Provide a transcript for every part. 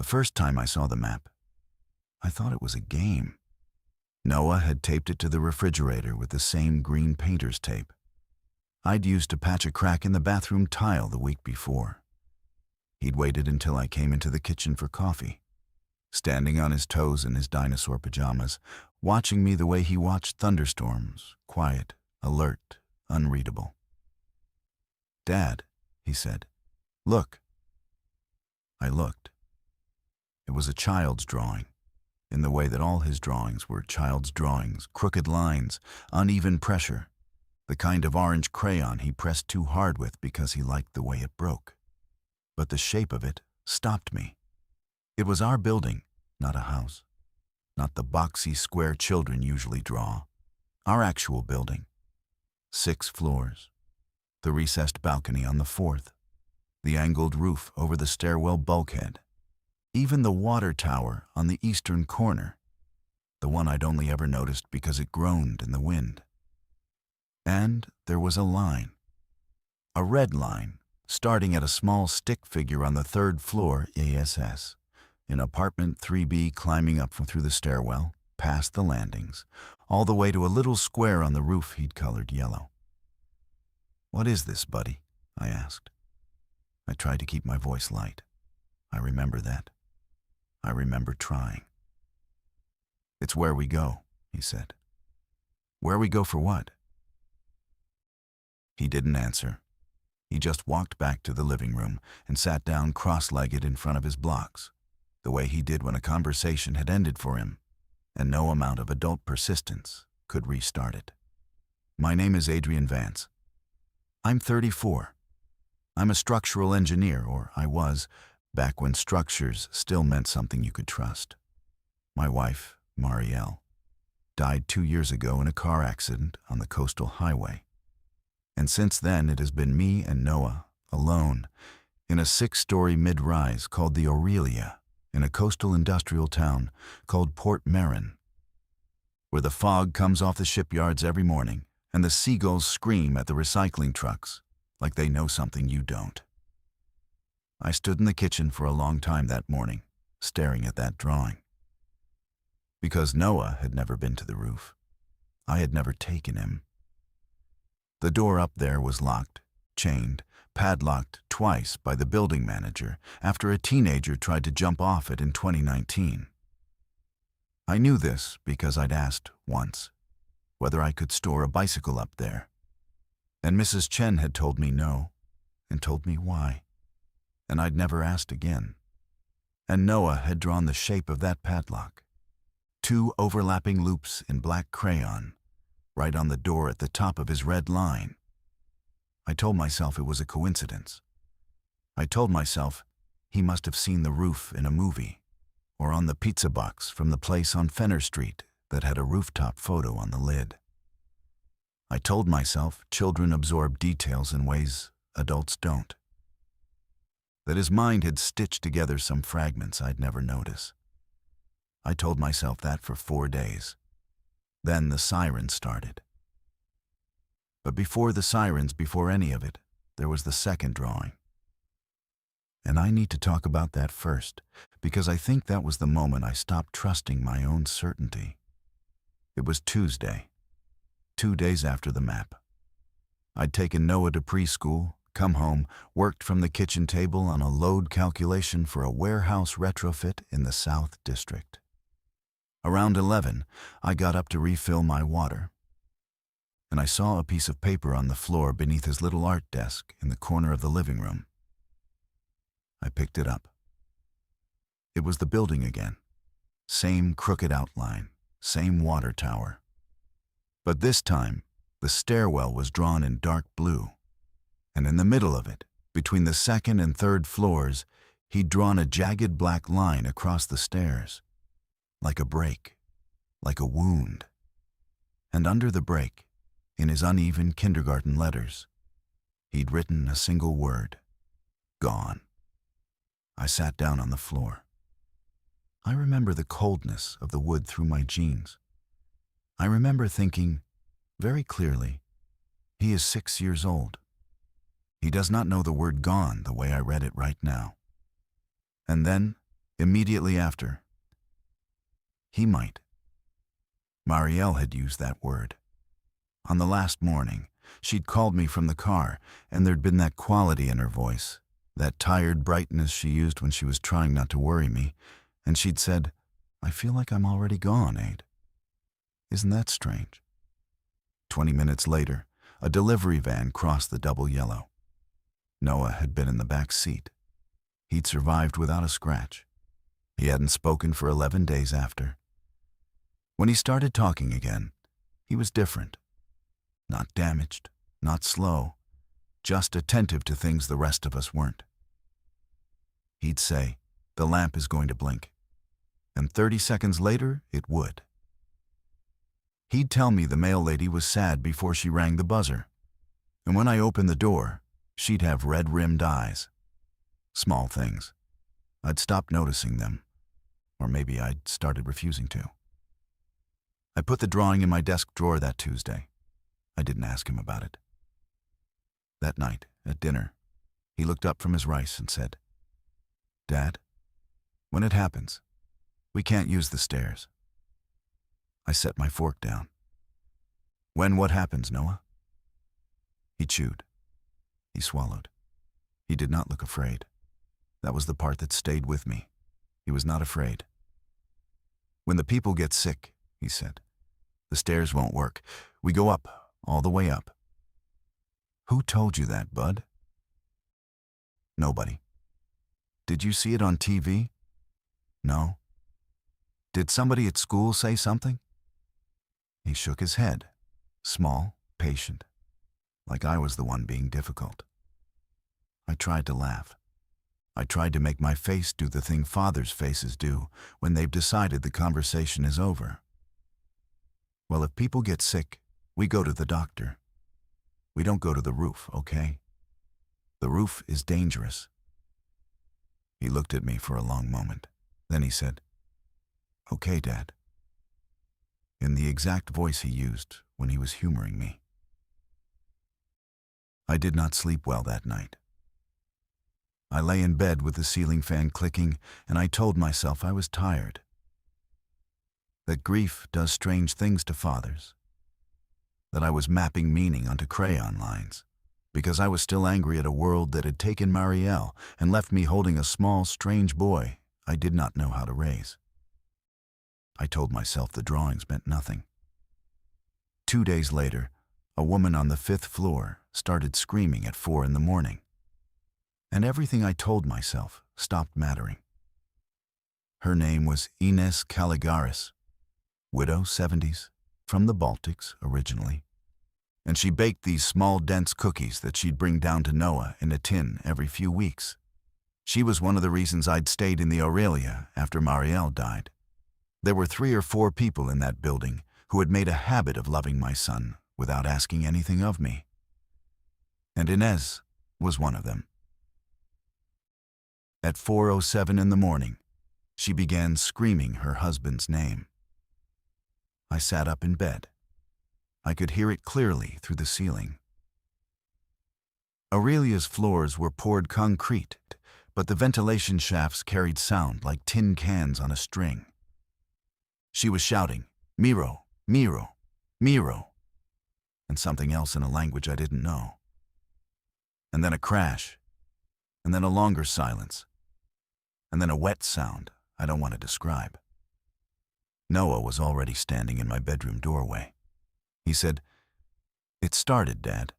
The first time I saw the map, I thought it was a game. Noah had taped it to the refrigerator with the same green painter's tape I'd used to patch a crack in the bathroom tile the week before. He'd waited until I came into the kitchen for coffee, standing on his toes in his dinosaur pajamas, watching me the way he watched thunderstorms, quiet, alert, unreadable. "Dad," he said, "look." I looked. It was a child's drawing, in the way that all his drawings were child's drawings, crooked lines, uneven pressure, the kind of orange crayon he pressed too hard with because he liked the way it broke. But the shape of it stopped me. It was our building, not a house. Not the boxy square children usually draw. Our actual building. 6 floors. The recessed balcony on the 4th. The angled roof over the stairwell bulkhead. Even the water tower on the eastern corner. The one I'd only ever noticed because it groaned in the wind. And there was a line. A red line, starting at a small stick figure on the 3rd floor ASS, in apartment 3B, climbing up through the stairwell, past the landings, all the way to a little square on the roof he'd colored yellow. "What is this, buddy?" I asked. I tried to keep my voice light. I remember that. I remember trying. "It's where we go," he said. "Where we go for what?" He didn't answer. He just walked back to the living room and sat down cross-legged in front of his blocks, the way he did when a conversation had ended for him, and no amount of adult persistence could restart it. "My name is Adrian Vance. I'm 34. I'm a structural engineer, or I was, back when structures still meant something you could trust. My wife, Marielle, died 2 years ago in a car accident on the coastal highway. And since then it has been me and Noah, alone, in a 6-story mid-rise called the Aurelia, in a coastal industrial town called Port Marin, where the fog comes off the shipyards every morning and the seagulls scream at the recycling trucks like they know something you don't. I stood in the kitchen for a long time that morning, staring at that drawing. Because Noah had never been to the roof. I had never taken him. The door up there was locked, chained, padlocked twice by the building manager after a teenager tried to jump off it in 2019. I knew this because I'd asked once whether I could store a bicycle up there. And Mrs. Chen had told me no, and told me why. And I'd never asked again. And Noah had drawn the shape of that padlock. 2 overlapping loops in black crayon, right on the door at the top of his red line. I told myself it was a coincidence. I told myself he must have seen the roof in a movie, or on the pizza box from the place on Fenner Street that had a rooftop photo on the lid. I told myself children absorb details in ways adults don't. That his mind had stitched together some fragments I'd never notice. I told myself that for 4 days. Then the sirens started. But before the sirens, before any of it, there was the second drawing. And I need to talk about that first, because I think that was the moment I stopped trusting my own certainty. It was Tuesday, 2 days after the map. I'd taken Noah to preschool, come home, worked from the kitchen table on a load calculation for a warehouse retrofit in the South District. Around 11, I got up to refill my water, and I saw a piece of paper on the floor beneath his little art desk in the corner of the living room. I picked it up. It was the building again. Same crooked outline, same water tower. But this time, the stairwell was drawn in dark blue, and in the middle of it, between the 2nd and 3rd floors, he'd drawn a jagged black line across the stairs. Like a break, like a wound. And under the break, in his uneven kindergarten letters, he'd written a single word: gone. I sat down on the floor. I remember the coldness of the wood through my jeans. I remember thinking, very clearly, he is 6 years old. He does not know the word gone the way I read it right now. And then, Immediately after. He might. Marielle had used that word. On the last morning, she'd called me from the car, and there'd been that quality in her voice, that tired brightness she used when she was trying not to worry me, and she'd said, "I feel like I'm already gone, Aid." Isn't that strange? 20 minutes later, a delivery van crossed the double yellow. Noah had been in the back seat. He'd survived without a scratch. He hadn't spoken for 11 days after. When he started talking again, he was different. Not damaged, not slow, just attentive to things the rest of us weren't. He'd say, "The lamp is going to blink," and 30 seconds later, it would. He'd tell me the mail lady was sad before she rang the buzzer, and when I opened the door, she'd have red-rimmed eyes. Small things. I'd stopped noticing them, or maybe I'd started refusing to. I put the drawing in my desk drawer that Tuesday. I didn't ask him about it. That night, at dinner, he looked up from his rice and said, "Dad, when it happens, we can't use the stairs." I set my fork down. "When what happens, Noah?" He chewed. He swallowed. He did not look afraid. That was the part that stayed with me. He was not afraid. "When the people get sick," he said, "the stairs won't work. We go up, all the way up." "Who told you that, Bud?" "Nobody." "Did you see it on TV?" "No." "Did somebody at school say something?" He shook his head, small, patient, like I was the one being difficult. I tried to laugh. I tried to make my face do the thing fathers' faces do when they've decided the conversation is over. "Well, if people get sick, we go to the doctor. We don't go to the roof, okay? The roof is dangerous." He looked at me for a long moment. Then he said, "Okay, Dad," in the exact voice he used when he was humoring me. I did not sleep well that night. I lay in bed with the ceiling fan clicking, and I told myself I was tired. That grief does strange things to fathers. That I was mapping meaning onto crayon lines, because I was still angry at a world that had taken Marielle and left me holding a small, strange boy I did not know how to raise. I told myself the drawings meant nothing. 2 days later, a woman on the 5th floor started screaming at 4 in the morning. And everything I told myself stopped mattering. Her name was Ines Caligaris, widow, 70s, from the Baltics originally. And she baked these small, dense cookies that she'd bring down to Noah in a tin every few weeks. She was one of the reasons I'd stayed in the Aurelia after Marielle died. There were 3 or 4 people in that building who had made a habit of loving my son without asking anything of me. And Inez was one of them. At 4:07 in the morning, she began screaming her husband's name. I sat up in bed. I could hear it clearly through the ceiling. Aurelia's floors were poured concrete, but the ventilation shafts carried sound like tin cans on a string. She was shouting, "Miro, Miro, Miro," and something else in a language I didn't know. And then a crash, and then a longer silence, and then a wet sound I don't want to describe. Noah was already standing in my bedroom doorway. He said, "It started, Dad."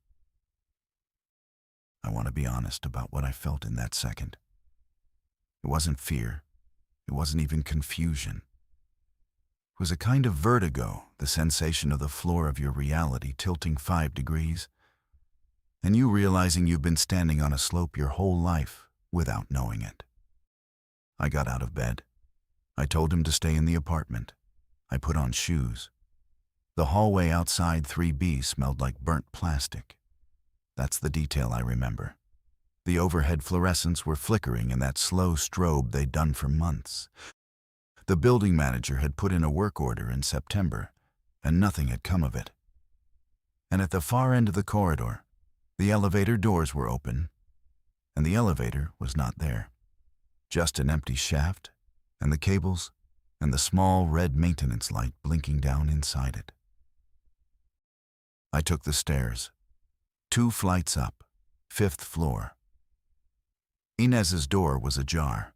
I want to be honest about what I felt in that second. It wasn't fear. It wasn't even confusion. It was a kind of vertigo, the sensation of the floor of your reality tilting 5 degrees, and you realizing you've been standing on a slope your whole life without knowing it. I got out of bed. I told him to stay in the apartment. I put on shoes. The hallway outside 3B smelled like burnt plastic. That's the detail I remember. The overhead fluorescents were flickering in that slow strobe they'd done for months. The building manager had put in a work order in September, and nothing had come of it. And at the far end of the corridor, the elevator doors were open, and the elevator was not there. Just an empty shaft and the cables, and the small red maintenance light blinking down inside it. I took the stairs, 2 flights up, 5th floor. Inez's door was ajar.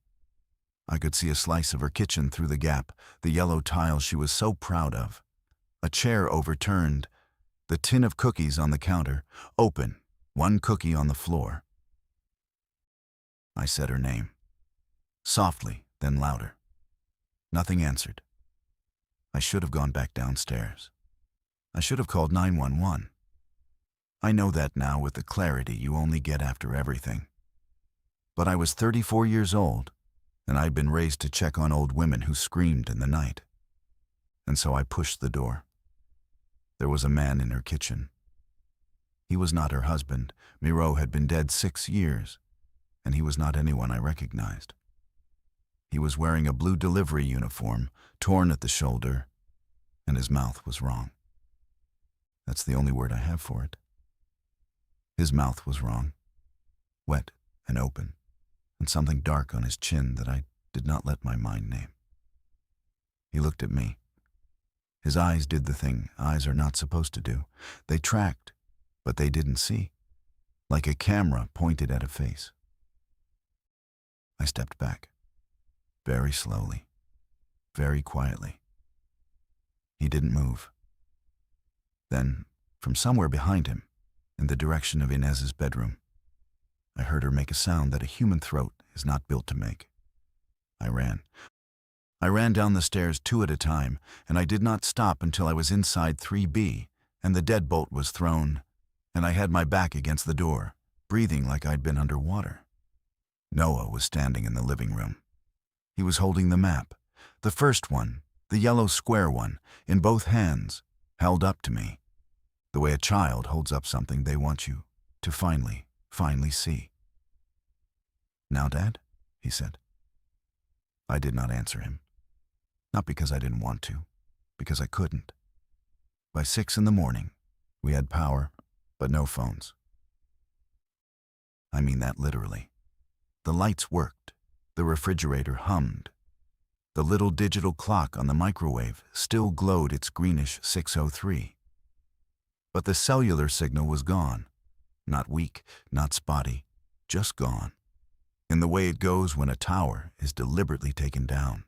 I could see a slice of her kitchen through the gap, the yellow tile she was so proud of. A chair overturned, the tin of cookies on the counter, open, 1 cookie on the floor. I said her name. Softly, then louder. Nothing answered. I should have gone back downstairs. I should have called 911. I know that now with the clarity you only get after everything. But I was 34 years old, and I'd been raised to check on old women who screamed in the night. And so I pushed the door. There was a man in her kitchen. He was not her husband. Miro had been dead 6 years, and he was not anyone I recognized. He was wearing a blue delivery uniform, torn at the shoulder, and his mouth was wrong. That's the only word I have for it. His mouth was wrong, wet and open, and something dark on his chin that I did not let my mind name. He looked at me. His eyes did the thing eyes are not supposed to do. They tracked, but they didn't see, like a camera pointed at a face. I stepped back, very slowly, very quietly. He didn't move. Then, from somewhere behind him, in the direction of Inez's bedroom, I heard her make a sound that a human throat is not built to make. I ran. I ran down the stairs 2 at a time, and I did not stop until I was inside 3B, and the deadbolt was thrown, and I had my back against the door, breathing like I'd been underwater. Noah was standing in the living room. He was holding the map, the first one, the yellow square one, in both hands, held up to me, the way a child holds up something they want you to finally see. "Now, Dad?" he said. I did not answer him. Not because I didn't want to, because I couldn't. By 6 in the morning, we had power, but no phones. I mean that literally. The lights worked, the refrigerator hummed. The little digital clock on the microwave still glowed its greenish 6:03. But the cellular signal was gone. Not weak, not spotty, just gone. In the way it goes when a tower is deliberately taken down.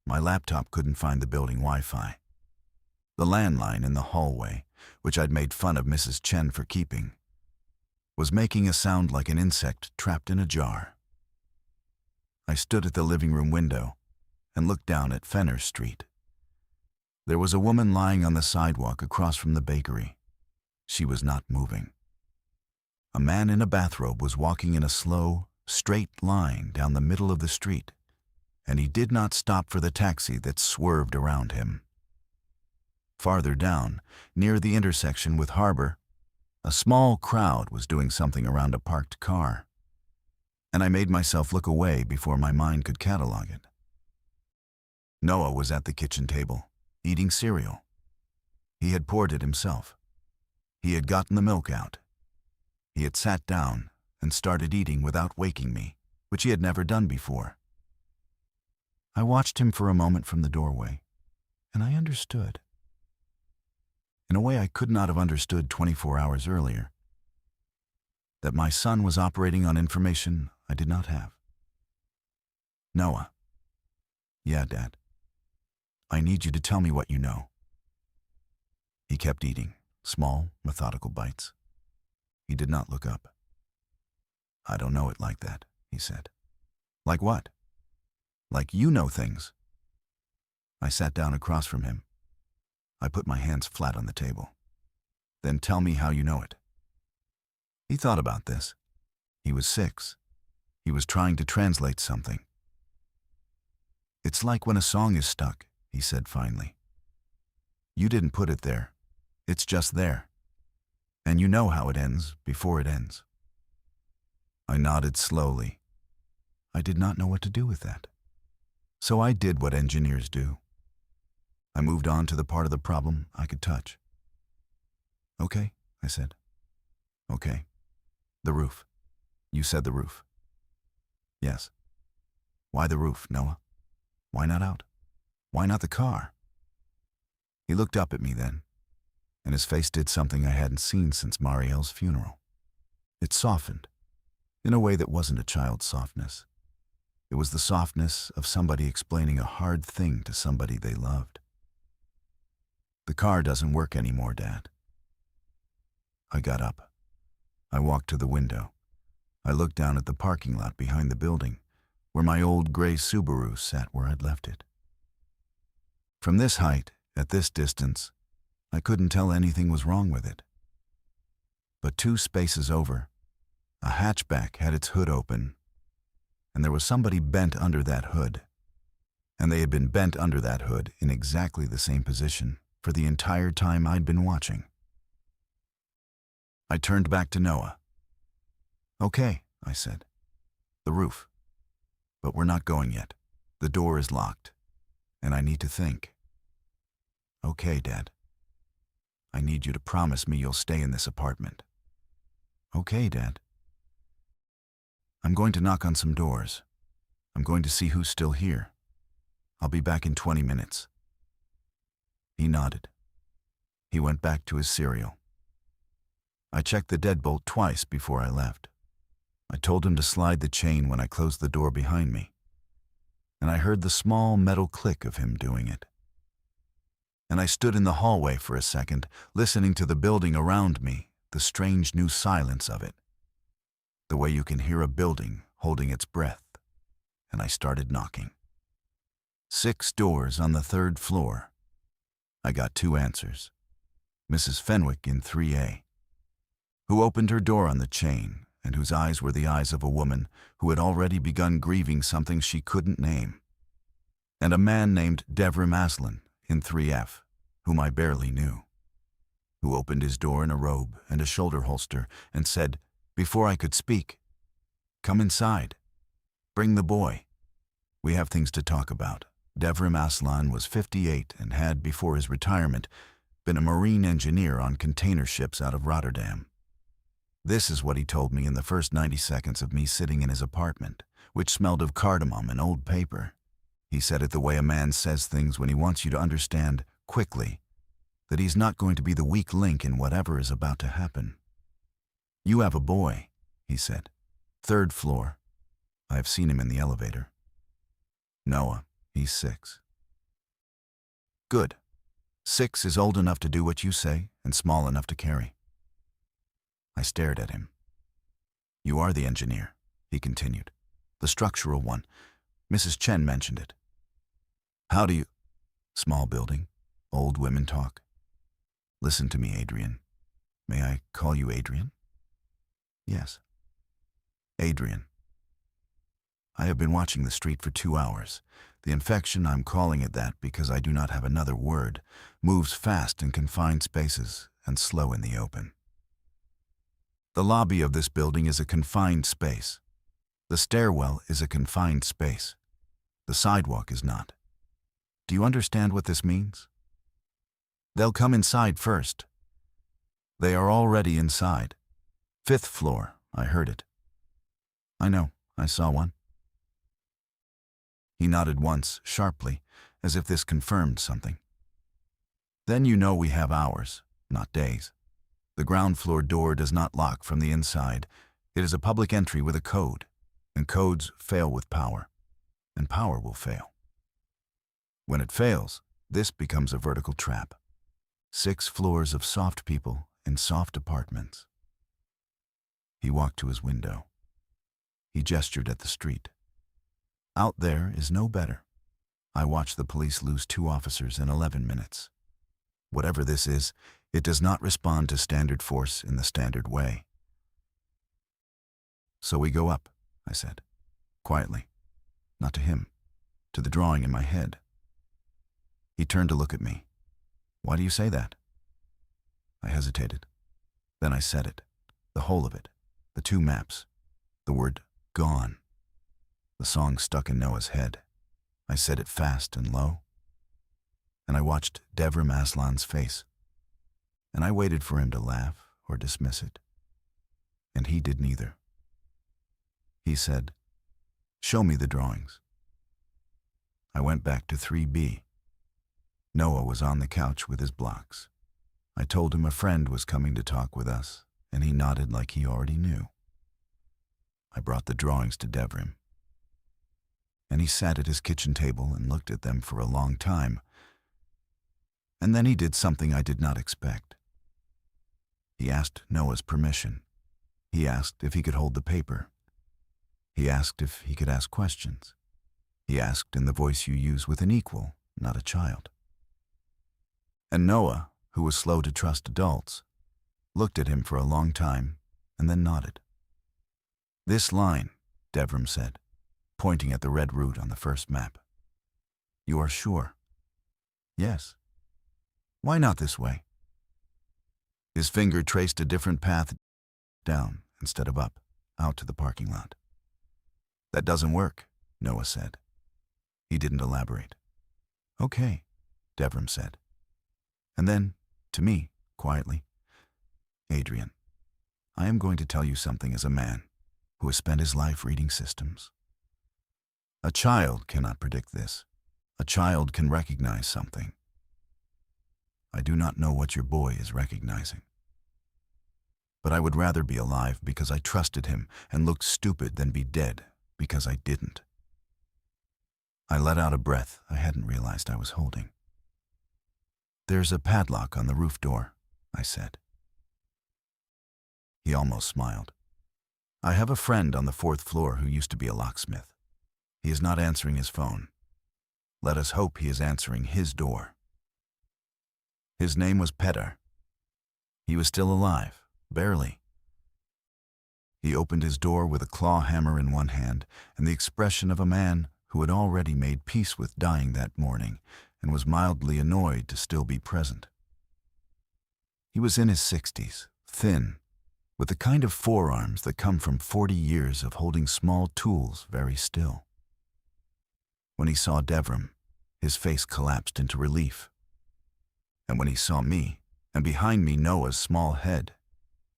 My laptop couldn't find the building Wi-Fi. The landline in the hallway, which I'd made fun of Mrs. Chen for keeping, was making a sound like an insect trapped in a jar. I stood at the living room window and looked down at Fenner Street. There was a woman lying on the sidewalk across from the bakery. She was not moving. A man in a bathrobe was walking in a slow, straight line down the middle of the street, and he did not stop for the taxi that swerved around him. Farther down, near the intersection with Harbor, a small crowd was doing something around a parked car, and I made myself look away before my mind could catalog it. Noah was at the kitchen table, eating cereal. He had poured it himself. He had gotten the milk out. He had sat down and started eating without waking me, which he had never done before. I watched him for a moment from the doorway, and I understood. In a way I could not have understood 24 hours earlier. That my son was operating on information I did not have. "Noah." "Yeah, Dad. I need you to tell me what you know." He kept eating, small, methodical bites. He did not look up. "I don't know it like that," he said. "Like what?" "Like you know things." I sat down across from him. I put my hands flat on the table. "Then tell me how you know it." He thought about this. He was 6. He was trying to translate something. "It's like when a song is stuck," he said finally. "You didn't put it there. It's just there. And you know how it ends before it ends." I nodded slowly. I did not know what to do with that. So I did what engineers do. I moved on to the part of the problem I could touch. "Okay," I said. "Okay. The roof. You said the roof." "Yes." "Why the roof, Noah?" Why not out? Why not the car? He looked up at me then, and his face did something I hadn't seen since Marielle's funeral. It softened, in a way that wasn't a child's softness. It was the softness of somebody explaining a hard thing to somebody they loved. The car doesn't work anymore, Dad. I got up. I walked to the window. I looked down at the parking lot behind the building, where my old gray Subaru sat where I'd left it. From this height, at this distance, I couldn't tell anything was wrong with it. But 2 spaces over, a hatchback had its hood open, and there was somebody bent under that hood. And they had been bent under that hood in exactly the same position for the entire time I'd been watching. I turned back to Noah. "Okay," I said. "The roof. But we're not going yet. The door is locked, and I need to think." "Okay, Dad. I need you to promise me you'll stay in this apartment." "Okay, Dad. I'm going to knock on some doors. I'm going to see who's still here. I'll be back in 20 minutes. He nodded. He went back to his cereal. I checked the deadbolt twice before I left. I told him to slide the chain when I closed the door behind me, and I heard the small metal click of him doing it. And I stood in the hallway for a second, listening to the building around me, the strange new silence of it, the way you can hear a building holding its breath, and I started knocking. 6 doors on the 3rd floor. I got 2 answers. Mrs. Fenwick in 3A, who opened her door on the chain, and whose eyes were the eyes of a woman who had already begun grieving something she couldn't name, and a man named Devrim Aslan in 3F, whom I barely knew, who opened his door in a robe and a shoulder holster and said, before I could speak, "Come inside. Bring the boy. We have things to talk about." Devrim Aslan was 58 and had, before his retirement, been a marine engineer on container ships out of Rotterdam. This is what he told me in the first 90 seconds of me sitting in his apartment, which smelled of cardamom and old paper. He said it the way a man says things when he wants you to understand, quickly, that he's not going to be the weak link in whatever is about to happen. "You have a boy," he said. "3rd floor. I have seen him in the elevator. Noah, he's 6. "Good. 6 is old enough to do what you say and small enough to carry." I stared at him. "You are the engineer," he continued. "The structural one. Mrs. Chen mentioned it. How do you—" "Small building. Old women talk. Listen to me, Adrian. May I call you Adrian?" "Yes." "Adrian. I have been watching the street for 2 hours. The infection, I'm calling it that because I do not have another word, moves fast in confined spaces and slow in the open. The lobby of this building is a confined space. The stairwell is a confined space. The sidewalk is not. Do you understand what this means? They'll come inside first. They are already inside. 5th floor, I heard it." "I know, I saw one." He nodded once, sharply, as if this confirmed something. "Then you know we have hours, not days. The ground floor door does not lock from the inside. It is a public entry with a code, and codes fail with power, and power will fail. When it fails, this becomes a vertical trap. 6 floors of soft people in soft apartments." He walked to his window. He gestured at the street. "Out there is no better. I watched the police lose 2 officers in 11 minutes. Whatever this is, it does not respond to standard force in the standard way." "So we go up," I said, quietly, not to him, to the drawing in my head. He turned to look at me. "Why do you say that?" I hesitated. Then I said it, the whole of it, the 2 maps, the word "gone." The song stuck in Noah's head. I said it fast and low. And I watched Devrim Aslan's face. And I waited for him to laugh or dismiss it. And he did neither. He said, "Show me the drawings." I went back to 3B. Noah was on the couch with his blocks. I told him a friend was coming to talk with us, and he nodded like he already knew. I brought the drawings to Devrim, and he sat at his kitchen table and looked at them for a long time. And then he did something I did not expect. He asked Noah's permission. He asked if he could hold the paper. He asked if he could ask questions. He asked in the voice you use with an equal, not a child. And Noah, who was slow to trust adults, looked at him for a long time and then nodded. "This line," Devrim said, pointing at the red route on the first map. "You are sure?" "Yes." "Why not this way?" His finger traced a different path down instead of up, out to the parking lot. "That doesn't work," Noah said. He didn't elaborate. "Okay," Devrim said. And then, to me, quietly, "Adrian, I am going to tell you something as a man who has spent his life reading systems. A child cannot predict this. A child can recognize something. I do not know what your boy is recognizing. But I would rather be alive because I trusted him and looked stupid than be dead because I didn't." I let out a breath I hadn't realized I was holding. "There's a padlock on the roof door," I said. He almost smiled. "I have a friend on the 4th floor who used to be a locksmith. He is not answering his phone. Let us hope he is answering his door. His name was Petar. He was still alive, barely. He opened his door with a claw hammer in one hand and the expression of a man who had already made peace with dying that morning and was mildly annoyed to still be present. He was in his 60s, thin, with the kind of forearms that come from 40 years of holding small tools very still. When he saw Devrim, his face collapsed into relief. And when he saw me, and behind me Noah's small head,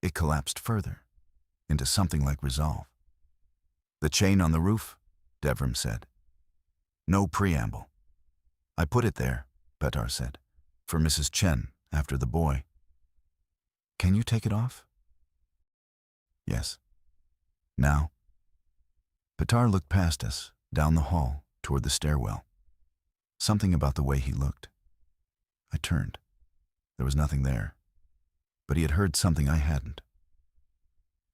it collapsed further, into something like resolve. "The chain on the roof?" Devrim said. "No preamble. I put it there," Petar said, "for Mrs. Chen, after the boy. Can you take it off?" "Yes." "Now?" Petar looked past us, down the hall, toward the stairwell. Something about the way he looked. I turned. There was nothing there, but he had heard something I hadn't.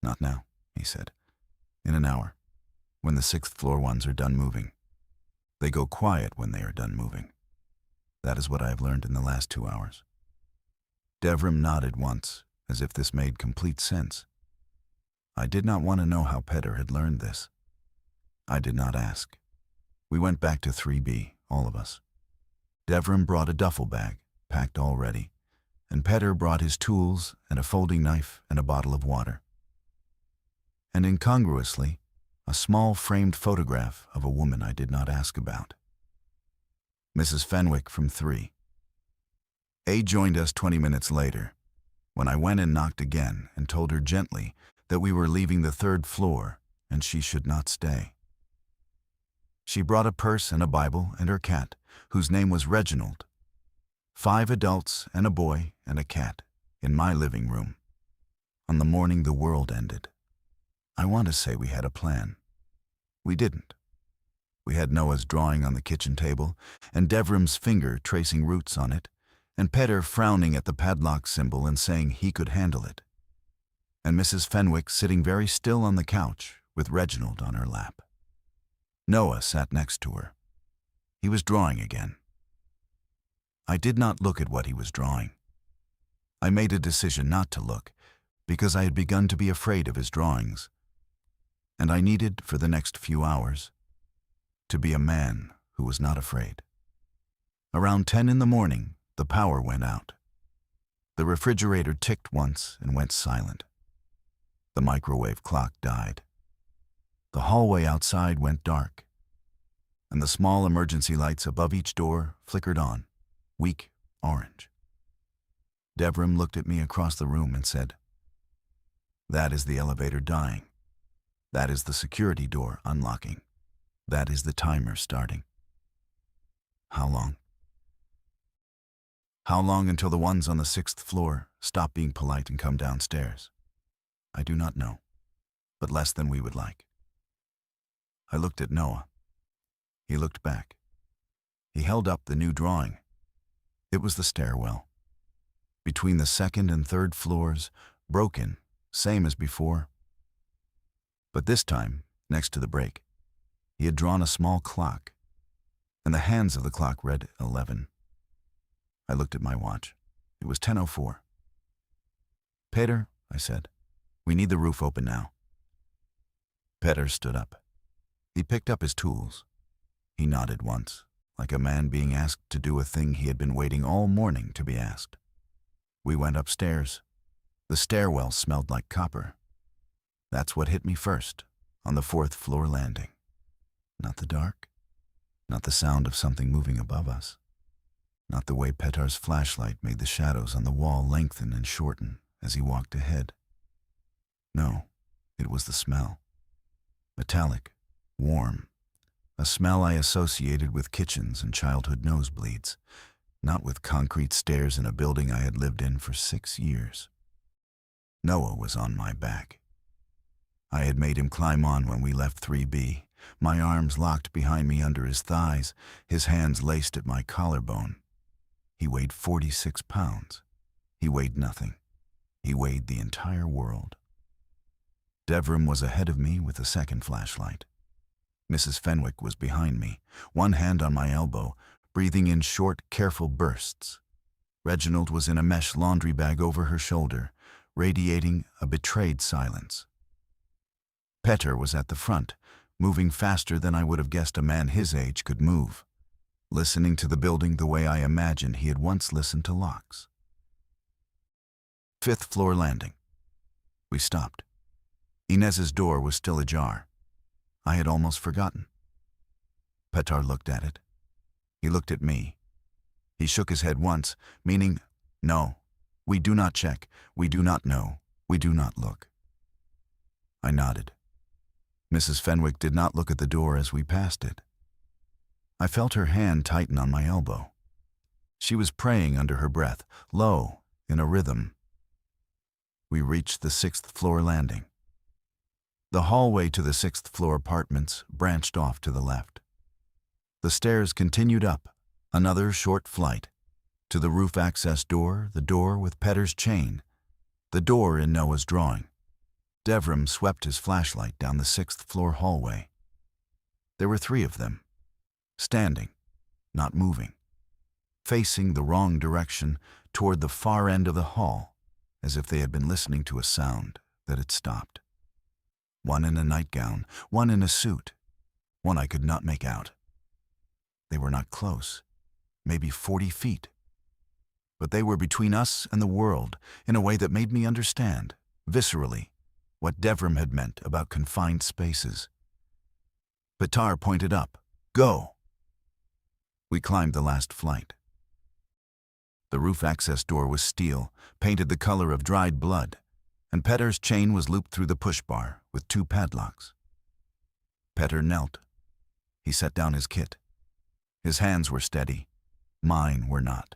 "Not now," he said. "In an hour, when the 6th floor ones are done moving. They go quiet when they are done moving. That is what I have learned in the last 2 hours." Devrim nodded once, as if this made complete sense. I did not want to know how Petar had learned this. I did not ask. We went back to 3B, all of us. Devrim brought a duffel bag, packed already, and Petar brought his tools and a folding knife and a bottle of water. And incongruously, a small framed photograph of a woman I did not ask about. Mrs. Fenwick from 3. A joined us 20 minutes later, when I went and knocked again and told her gently that we were leaving the 3rd floor and she should not stay. She brought a purse and a Bible and her cat, whose name was Reginald. 5 adults and a boy and a cat in my living room. On the morning the world ended. I want to say we had a plan. We didn't. We had Noah's drawing on the kitchen table, and Devrim's finger tracing roots on it, and Petar frowning at the padlock symbol and saying he could handle it, and Mrs. Fenwick sitting very still on the couch with Reginald on her lap. Noah sat next to her. He was drawing again. I did not look at what he was drawing. I made a decision not to look, because I had begun to be afraid of his drawings, and I needed, for the next few hours, to be a man who was not afraid. Around 10 in the morning, the power went out. The refrigerator ticked once and went silent. The microwave clock died. The hallway outside went dark, and the small emergency lights above each door flickered on, weak orange. Devrim looked at me across the room and said, "That is the elevator dying. That is the security door unlocking. That is the timer starting." How long? How long until the ones on the 6th floor stop being polite and come downstairs? I do not know, but less than we would like. I looked at Noah. He looked back. He held up the new drawing. It was the stairwell. Between the 2nd and 3rd floors, broken, same as before. But this time, next to the break, he had drawn a small clock, and the hands of the clock read 11. I looked at my watch. It was 10:04. "Peter," I said, "we need the roof open now." Peter stood up. He picked up his tools. He nodded once, like a man being asked to do a thing he had been waiting all morning to be asked. We went upstairs. The stairwell smelled like copper. That's what hit me first, on the 4th floor landing. Not the dark, not the sound of something moving above us, not the way Petar's flashlight made the shadows on the wall lengthen and shorten as he walked ahead. No, it was the smell. Metallic, warm, a smell I associated with kitchens and childhood nosebleeds, not with concrete stairs in a building I had lived in for 6 years. Noah was on my back. I had made him climb on when we left 3B, my arms locked behind me under his thighs, his hands laced at my collarbone. He weighed 46 pounds. He weighed nothing. He weighed the entire world. Devrim was ahead of me with the 2nd flashlight. Mrs. Fenwick was behind me, one hand on my elbow, breathing in short, careful bursts. Reginald was in a mesh laundry bag over her shoulder, radiating a betrayed silence. Petar was at the front, moving faster than I would have guessed a man his age could move, listening to the building the way I imagined he had once listened to locks. 5th floor landing. We stopped. Inez's door was still ajar. I had almost forgotten. Petar looked at it. He looked at me. He shook his head once, meaning, "No, we do not check, we do not know, we do not look." I nodded. Mrs. Fenwick did not look at the door as we passed it. I felt her hand tighten on my elbow. She was praying under her breath, low, in a rhythm. We reached the 6th floor landing. The hallway to the 6th floor apartments branched off to the left. The stairs continued up, another short flight, to the roof access door, the door with Petar's chain, the door in Noah's drawing. Devrim swept his flashlight down the 6th floor hallway. There were 3 of them, standing, not moving, facing the wrong direction toward the far end of the hall, as if they had been listening to a sound that had stopped. One in a nightgown, one in a suit, one I could not make out. They were not close, maybe 40 feet. But they were between us and the world in a way that made me understand, viscerally, what Devrim had meant about confined spaces. Petar pointed up. "Go!" We climbed the last flight. The roof access door was steel, painted the color of dried blood, and Petar's chain was looped through the push bar with 2 padlocks. Petar knelt. He set down his kit. His hands were steady. Mine were not.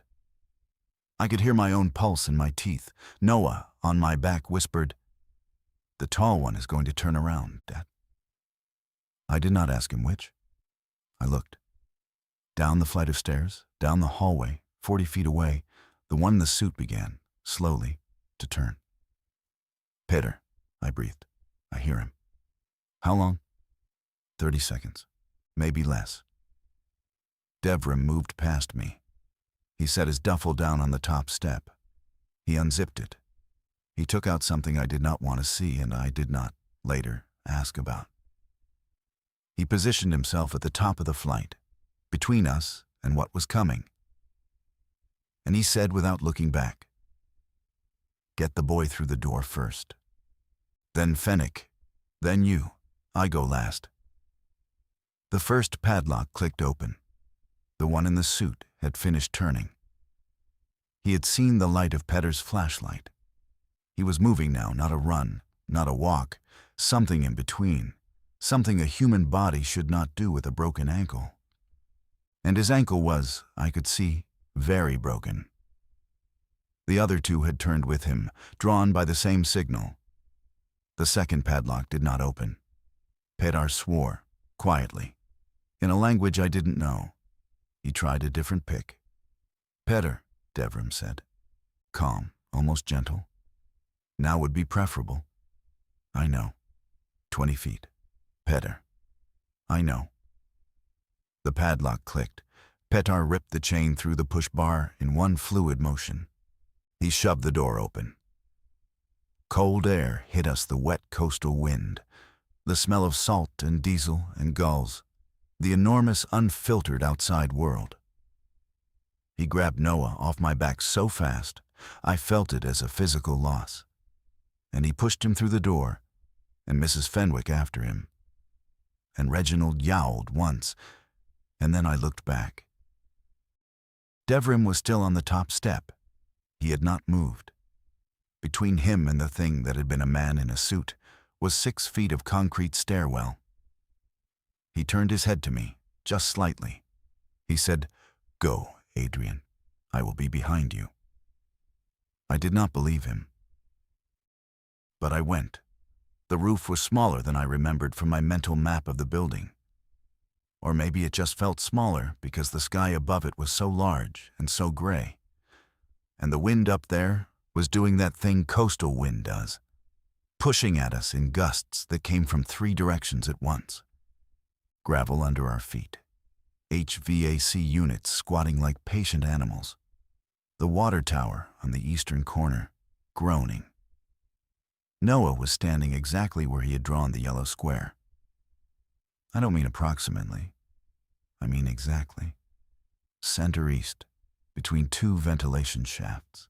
I could hear my own pulse in my teeth. Noah, on my back, whispered, "The tall one is going to turn around, Dad." I did not ask him which. I looked. Down the flight of stairs, down the hallway, 40 feet away, the one in the suit began, slowly, to turn. "Petar," I breathed. "I hear him." "How long?" 30 seconds. Maybe less. Devrim moved past me. He set his duffel down on the top step. He unzipped it. He took out something I did not want to see and I did not, later, ask about. He positioned himself at the top of the flight, between us and what was coming. And he said without looking back, "Get the boy through the door first. Then Fenwick. Then you. I go last." The first padlock clicked open. The one in the suit had finished turning. He had seen the light of Petar's flashlight. He was moving now, not a run, not a walk, something in between, something a human body should not do with a broken ankle. and his ankle was, I could see, very broken. The other two had turned with him, drawn by the same signal. The second padlock did not open. Petar swore, quietly, in a language I didn't know. He tried a different pick. "Petar," Devrim said, calm, almost gentle. "Now would be preferable." "I know. 20 feet. Petar." "I know." The padlock clicked. Petar ripped the chain through the push bar in one fluid motion. He shoved the door open. Cold air hit us, the wet coastal wind, the smell of salt and diesel and gulls, the enormous unfiltered outside world. He grabbed Noah off my back so fast, I felt it as a physical loss. And he pushed him through the door, and Mrs. Fenwick after him. And Reginald yowled once, and then I looked back. Devrim was still on the top step. He had not moved. Between him and the thing that had been a man in a suit was 6 feet of concrete stairwell. He turned his head to me, just slightly. He said, "Go, Adrian. I will be behind you." I did not believe him. But I went. The roof was smaller than I remembered from my mental map of the building. Or maybe it just felt smaller because the sky above it was so large and so gray. And the wind up there was doing that thing coastal wind does, pushing at us in gusts that came from 3 directions at once. Gravel under our feet. HVAC units squatting like patient animals. The water tower on the eastern corner, groaning. Noah was standing exactly where he had drawn the yellow square. I don't mean approximately. I mean exactly. Center east, between 2 ventilation shafts.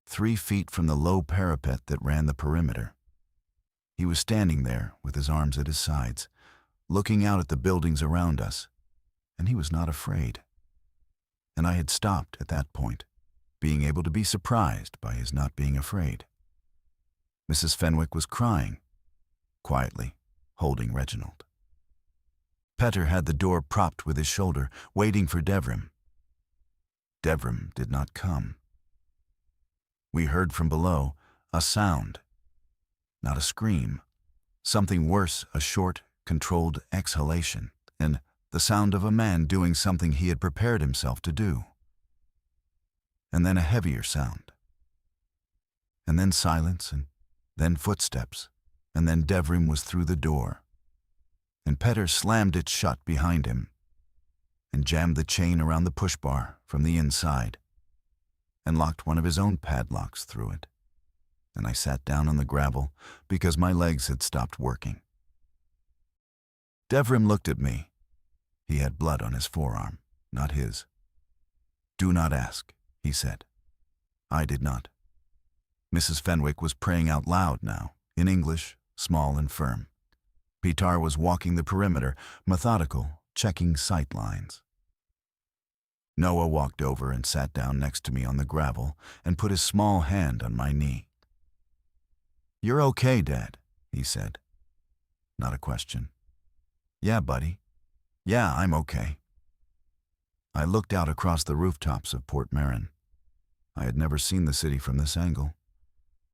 3 feet from the low parapet that ran the perimeter. He was standing there with his arms at his sides, looking out at the buildings around us, and he was not afraid. And I had stopped at that point, being able to be surprised by his not being afraid. Mrs. Fenwick was crying, quietly, holding Reginald. Petar had the door propped with his shoulder, waiting for Devrim. Devrim did not come. We heard from below a sound, not a scream, something worse, a short, controlled exhalation, and the sound of a man doing something he had prepared himself to do. And then a heavier sound. And then silence, and then footsteps, and then Devrim was through the door. And Petar slammed it shut behind him, and jammed the chain around the push bar from the inside, and locked one of his own padlocks through it. And I sat down on the gravel because my legs had stopped working. Devrim looked at me. He had blood on his forearm, not his. "Do not ask," he said. I did not. Mrs. Fenwick was praying out loud now, in English, small and firm. Petar was walking the perimeter, methodical, checking sight lines. Noah walked over and sat down next to me on the gravel and put his small hand on my knee. "You're okay, Dad," he said. Not a question. "Yeah, buddy. Yeah, I'm okay." I looked out across the rooftops of Port Marin. I had never seen the city from this angle.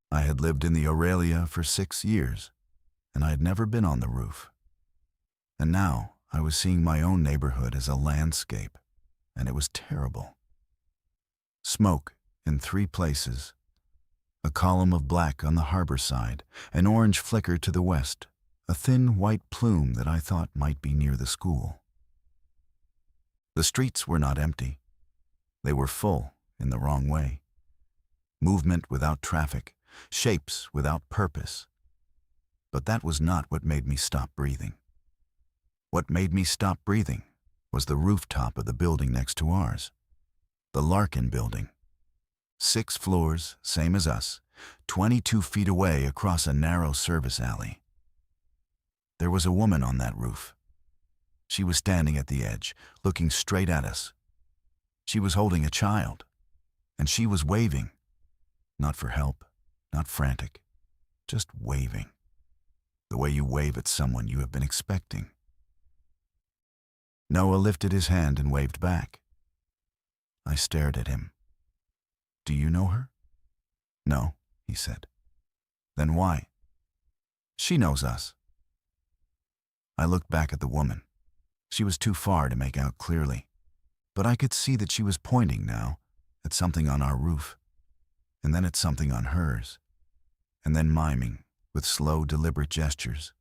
I had lived in the Aurelia for 6 years, and I had never been on the roof. And now I was seeing my own neighborhood as a landscape, and it was terrible. Smoke in 3 places, a column of black on the harbor side, an orange flicker to the west, a thin white plume that I thought might be near the school. The streets were not empty. They were full in the wrong way. Movement without traffic, shapes without purpose. But that was not what made me stop breathing. What made me stop breathing was the rooftop of the building next to ours, the Larkin building. 6 floors, same as us, 22 feet away across a narrow service alley. There was a woman on that roof. She was standing at the edge, looking straight at us. She was holding a child, and she was waving. Not for help, not frantic, just waving. The way you wave at someone you have been expecting. Noah lifted his hand and waved back. I stared at him. "Do you know her?" "No," he said. "Then why?" "She knows us." I looked back at the woman. She was too far to make out clearly, but I could see that she was pointing now at something on our roof, and then at something on hers, and then miming, with slow, deliberate gestures,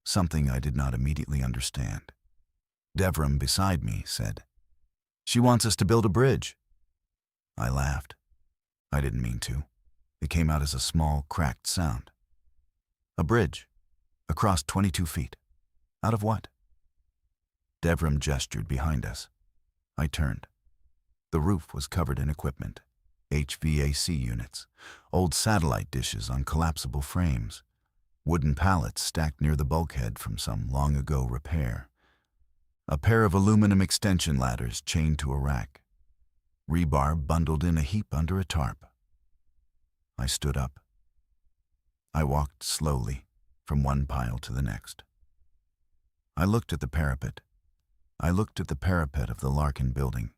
something I did not immediately understand. Devram, beside me, said, "She wants us to build a bridge." I laughed. I didn't mean to. It came out as a small, cracked sound. "A bridge, across 22 feet. Out of what?" Devram gestured behind us. I turned. The roof was covered in equipment, HVAC units, old satellite dishes on collapsible frames, wooden pallets stacked near the bulkhead from some long-ago repair, a pair of aluminum extension ladders chained to a rack, rebar bundled in a heap under a tarp. I stood up. I walked slowly from one pile to the next. I looked at the parapet. I looked at the parapet of the Larkin building.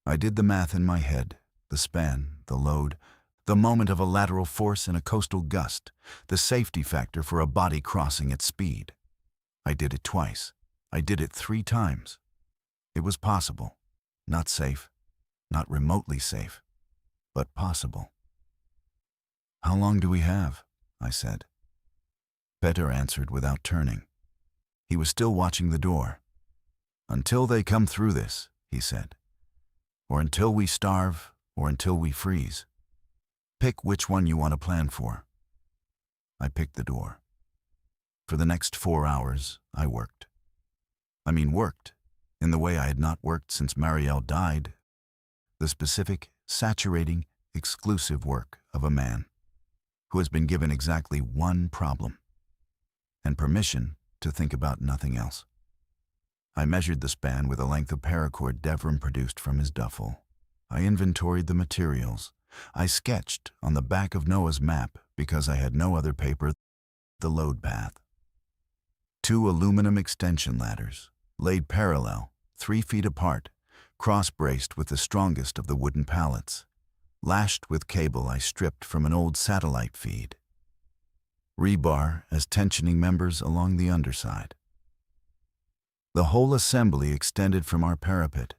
I did the math in my head, the span, the load, the moment of a lateral force in a coastal gust, the safety factor for a body crossing at speed. I did it twice. I did it 3 times. It was possible. Not safe, not remotely safe, but possible. "How long do we have?" I said. Peter answered without turning. He was still watching the door. "Until they come through this," he said. "Or until we starve, or until we freeze. Pick which one you want to plan for." I picked the door. For the next 4 hours, I worked. I mean worked, in the way I had not worked since Marielle died. The specific, saturating, exclusive work of a man who has been given exactly one problem and permission to think about nothing else. I measured the span with a length of paracord Devram produced from his duffel. I inventoried the materials. I sketched on the back of Noah's map, because I had no other paper, the load path. 2 aluminum extension ladders, laid parallel, 3 feet apart, cross-braced with the strongest of the wooden pallets, lashed with cable I stripped from an old satellite feed. Rebar as tensioning members along the underside. The whole assembly extended from our parapet,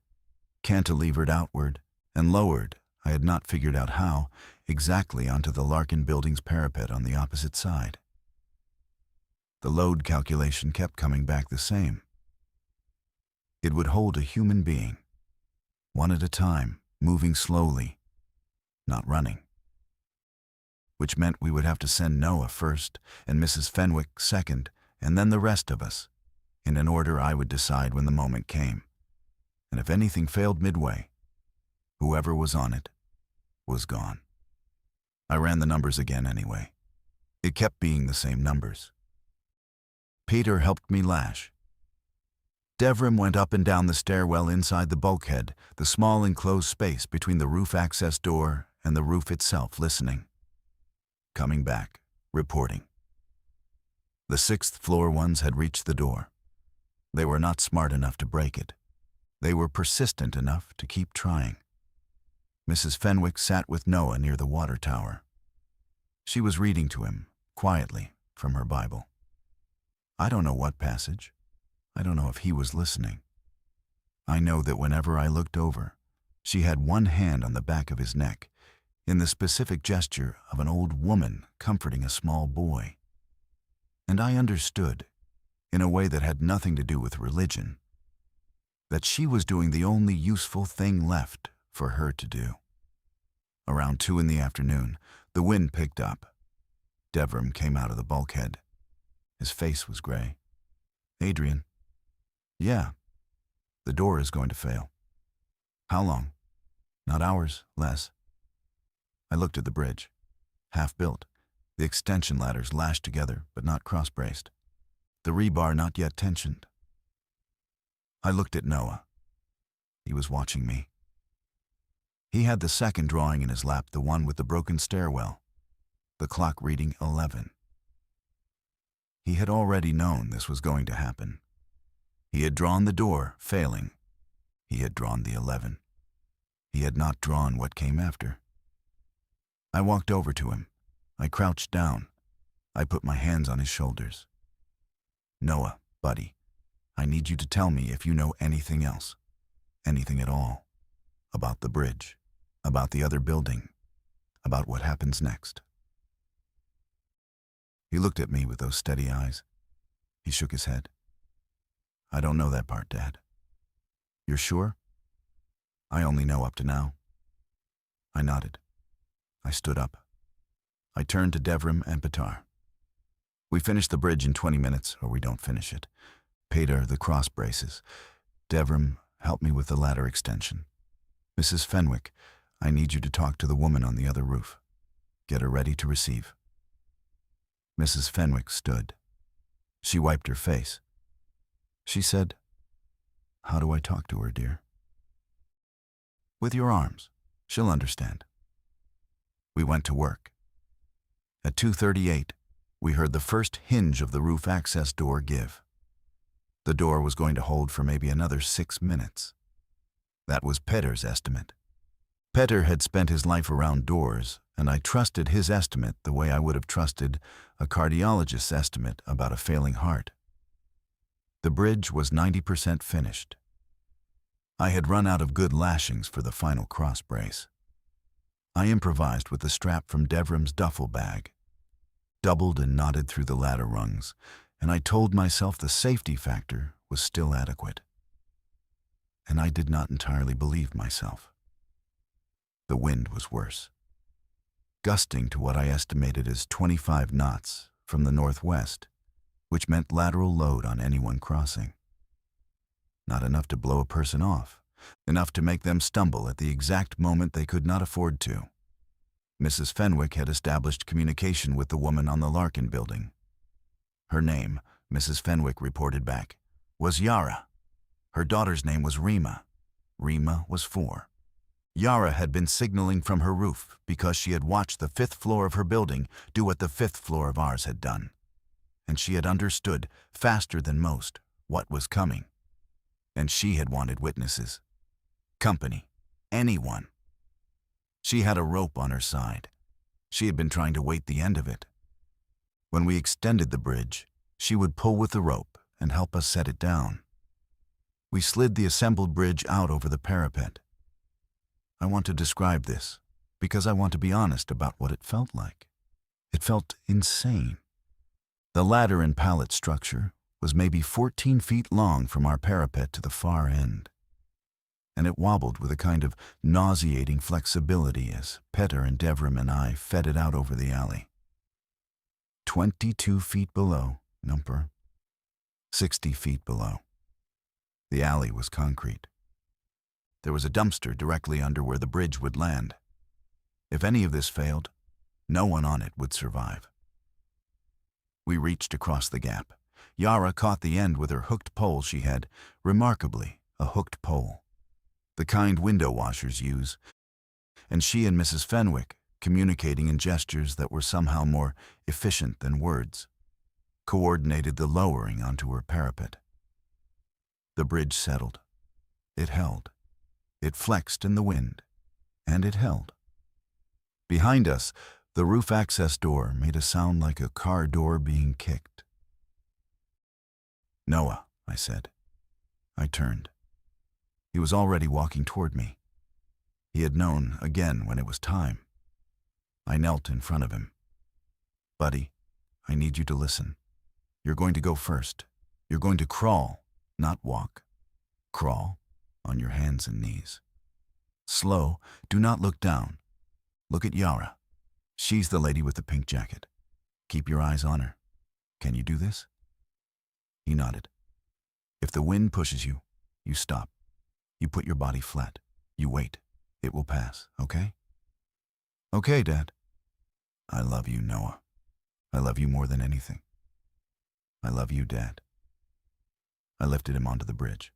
cantilevered outward and lowered, I had not figured out how, exactly onto the Larkin building's parapet on the opposite side. The load calculation kept coming back the same. It would hold a human being, one at a time, moving slowly, not running. Which meant we would have to send Noah first, and Mrs. Fenwick second, and then the rest of us, in an order I would decide when the moment came. And if anything failed midway, whoever was on it was gone. I ran the numbers again anyway. It kept being the same numbers. Peter helped me lash. Devram went up and down the stairwell inside the bulkhead, the small enclosed space between the roof access door and the roof itself, listening. Coming back, reporting. The 6th floor ones had reached the door. They were not smart enough to break it. They were persistent enough to keep trying. Mrs. Fenwick sat with Noah near the water tower. She was reading to him, quietly, from her Bible. I don't know what passage. I don't know if he was listening. I know that whenever I looked over, she had one hand on the back of his neck, in the specific gesture of an old woman comforting a small boy. And I understood, in a way that had nothing to do with religion, that she was doing the only useful thing left for her to do. Around 2 in the afternoon, the wind picked up. Devram came out of the bulkhead. His face was gray. "Adrian." "Yeah. The door is going to fail." "How long?" "Not hours, less." I looked at the bridge. Half-built, the extension ladders lashed together but not cross-braced. The rebar not yet tensioned. I looked at Noah. He was watching me. He had the second drawing in his lap, the one with the broken stairwell, the clock reading 11. He had already known this was going to happen. He had drawn the door, failing. He had drawn the 11. He had not drawn what came after. I walked over to him. I crouched down. I put my hands on his shoulders. Noah, buddy, I need you to tell me if you know anything else, anything at all, about the bridge, about the other building, about what happens next. He looked at me with those steady eyes. He shook his head. I don't know that part, Dad. You're sure? I only know up to now. I nodded. I stood up. I turned to Devrim and Petar. We finish the bridge in 20 minutes, or we don't finish it. Petar, the cross braces. Devrim, help me with the ladder extension. Mrs. Fenwick, I need you to talk to the woman on the other roof. Get her ready to receive. Mrs. Fenwick stood. She wiped her face. She said, How do I talk to her, dear? With your arms. She'll understand. We went to work. At 2:38, we heard the first hinge of the roof access door give. The door was going to hold for maybe another 6 minutes. That was Petar's estimate. Petar had spent his life around doors, and I trusted his estimate the way I would have trusted a cardiologist's estimate about a failing heart. The bridge was 90% finished. I had run out of good lashings for the final cross brace. I improvised with the strap from Devrim's duffel bag, doubled and knotted through the ladder rungs, and I told myself the safety factor was still adequate. And I did not entirely believe myself. The wind was worse, gusting to what I estimated as 25 knots from the northwest, which meant lateral load on anyone crossing. Not enough to blow a person off, enough to make them stumble at the exact moment they could not afford to. Mrs. Fenwick had established communication with the woman on the Larkin building. Her name, Mrs. Fenwick reported back, was Yara. Her daughter's name was Rima. Rima was 4. Yara had been signaling from her roof because she had watched the 5th floor of her building do what the 5th floor of ours had done. And she had understood, faster than most, what was coming. And she had wanted witnesses. Company. Anyone. She had a rope on her side. She had been trying to wait the end of it. When we extended the bridge, she would pull with the rope and help us set it down. We slid the assembled bridge out over the parapet. I want to describe this because I want to be honest about what it felt like. It felt insane. The ladder and pallet structure was maybe 14 feet long from our parapet to the far end, and it wobbled with a kind of nauseating flexibility as Petar and Devrim and I fed it out over the alley. 22 feet below, number. 60 feet below. The alley was concrete. There was a dumpster directly under where the bridge would land. If any of this failed, no one on it would survive. We reached across the gap. Yara caught the end with her hooked pole she had, remarkably, a hooked pole, the kind window washers use, and she and Mrs. Fenwick, communicating in gestures that were somehow more efficient than words, coordinated the lowering onto her parapet. The bridge settled. It held. It flexed in the wind, and it held. Behind us, the roof access door made a sound like a car door being kicked. Noah, I said. I turned. He was already walking toward me. He had known, again, when it was time. I knelt in front of him. Buddy, I need you to listen. You're going to go first. You're going to crawl, not walk. Crawl on your hands and knees. Slow, do not look down. Look at Yara. She's the lady with the pink jacket. Keep your eyes on her. Can you do this? He nodded. If the wind pushes you, you stop. You put your body flat. You wait. It will pass, okay? Okay, Dad. I love you, Noah. I love you more than anything. I love you, Dad. I lifted him onto the bridge.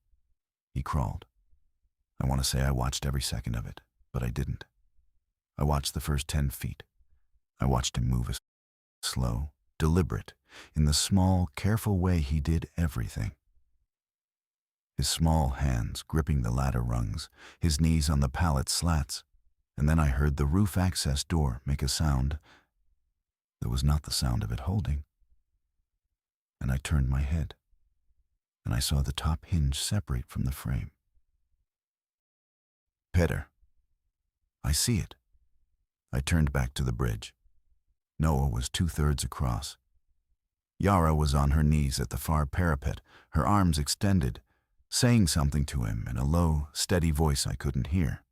He crawled. I want to say I watched every second of it, but I didn't. I watched the first 10 feet. I watched him move slow, deliberate, in the small, careful way he did everything. his small hands gripping the ladder rungs, his knees on the pallet slats, and then I heard the roof access door make a sound that was not the sound of it holding. And I turned my head, and I saw the top hinge separate from the frame. Peter, I see it. I turned back to the bridge. Noah was 2/3 across. Yara was on her knees at the far parapet, her arms extended, saying something to him in a low, steady voice I couldn't hear.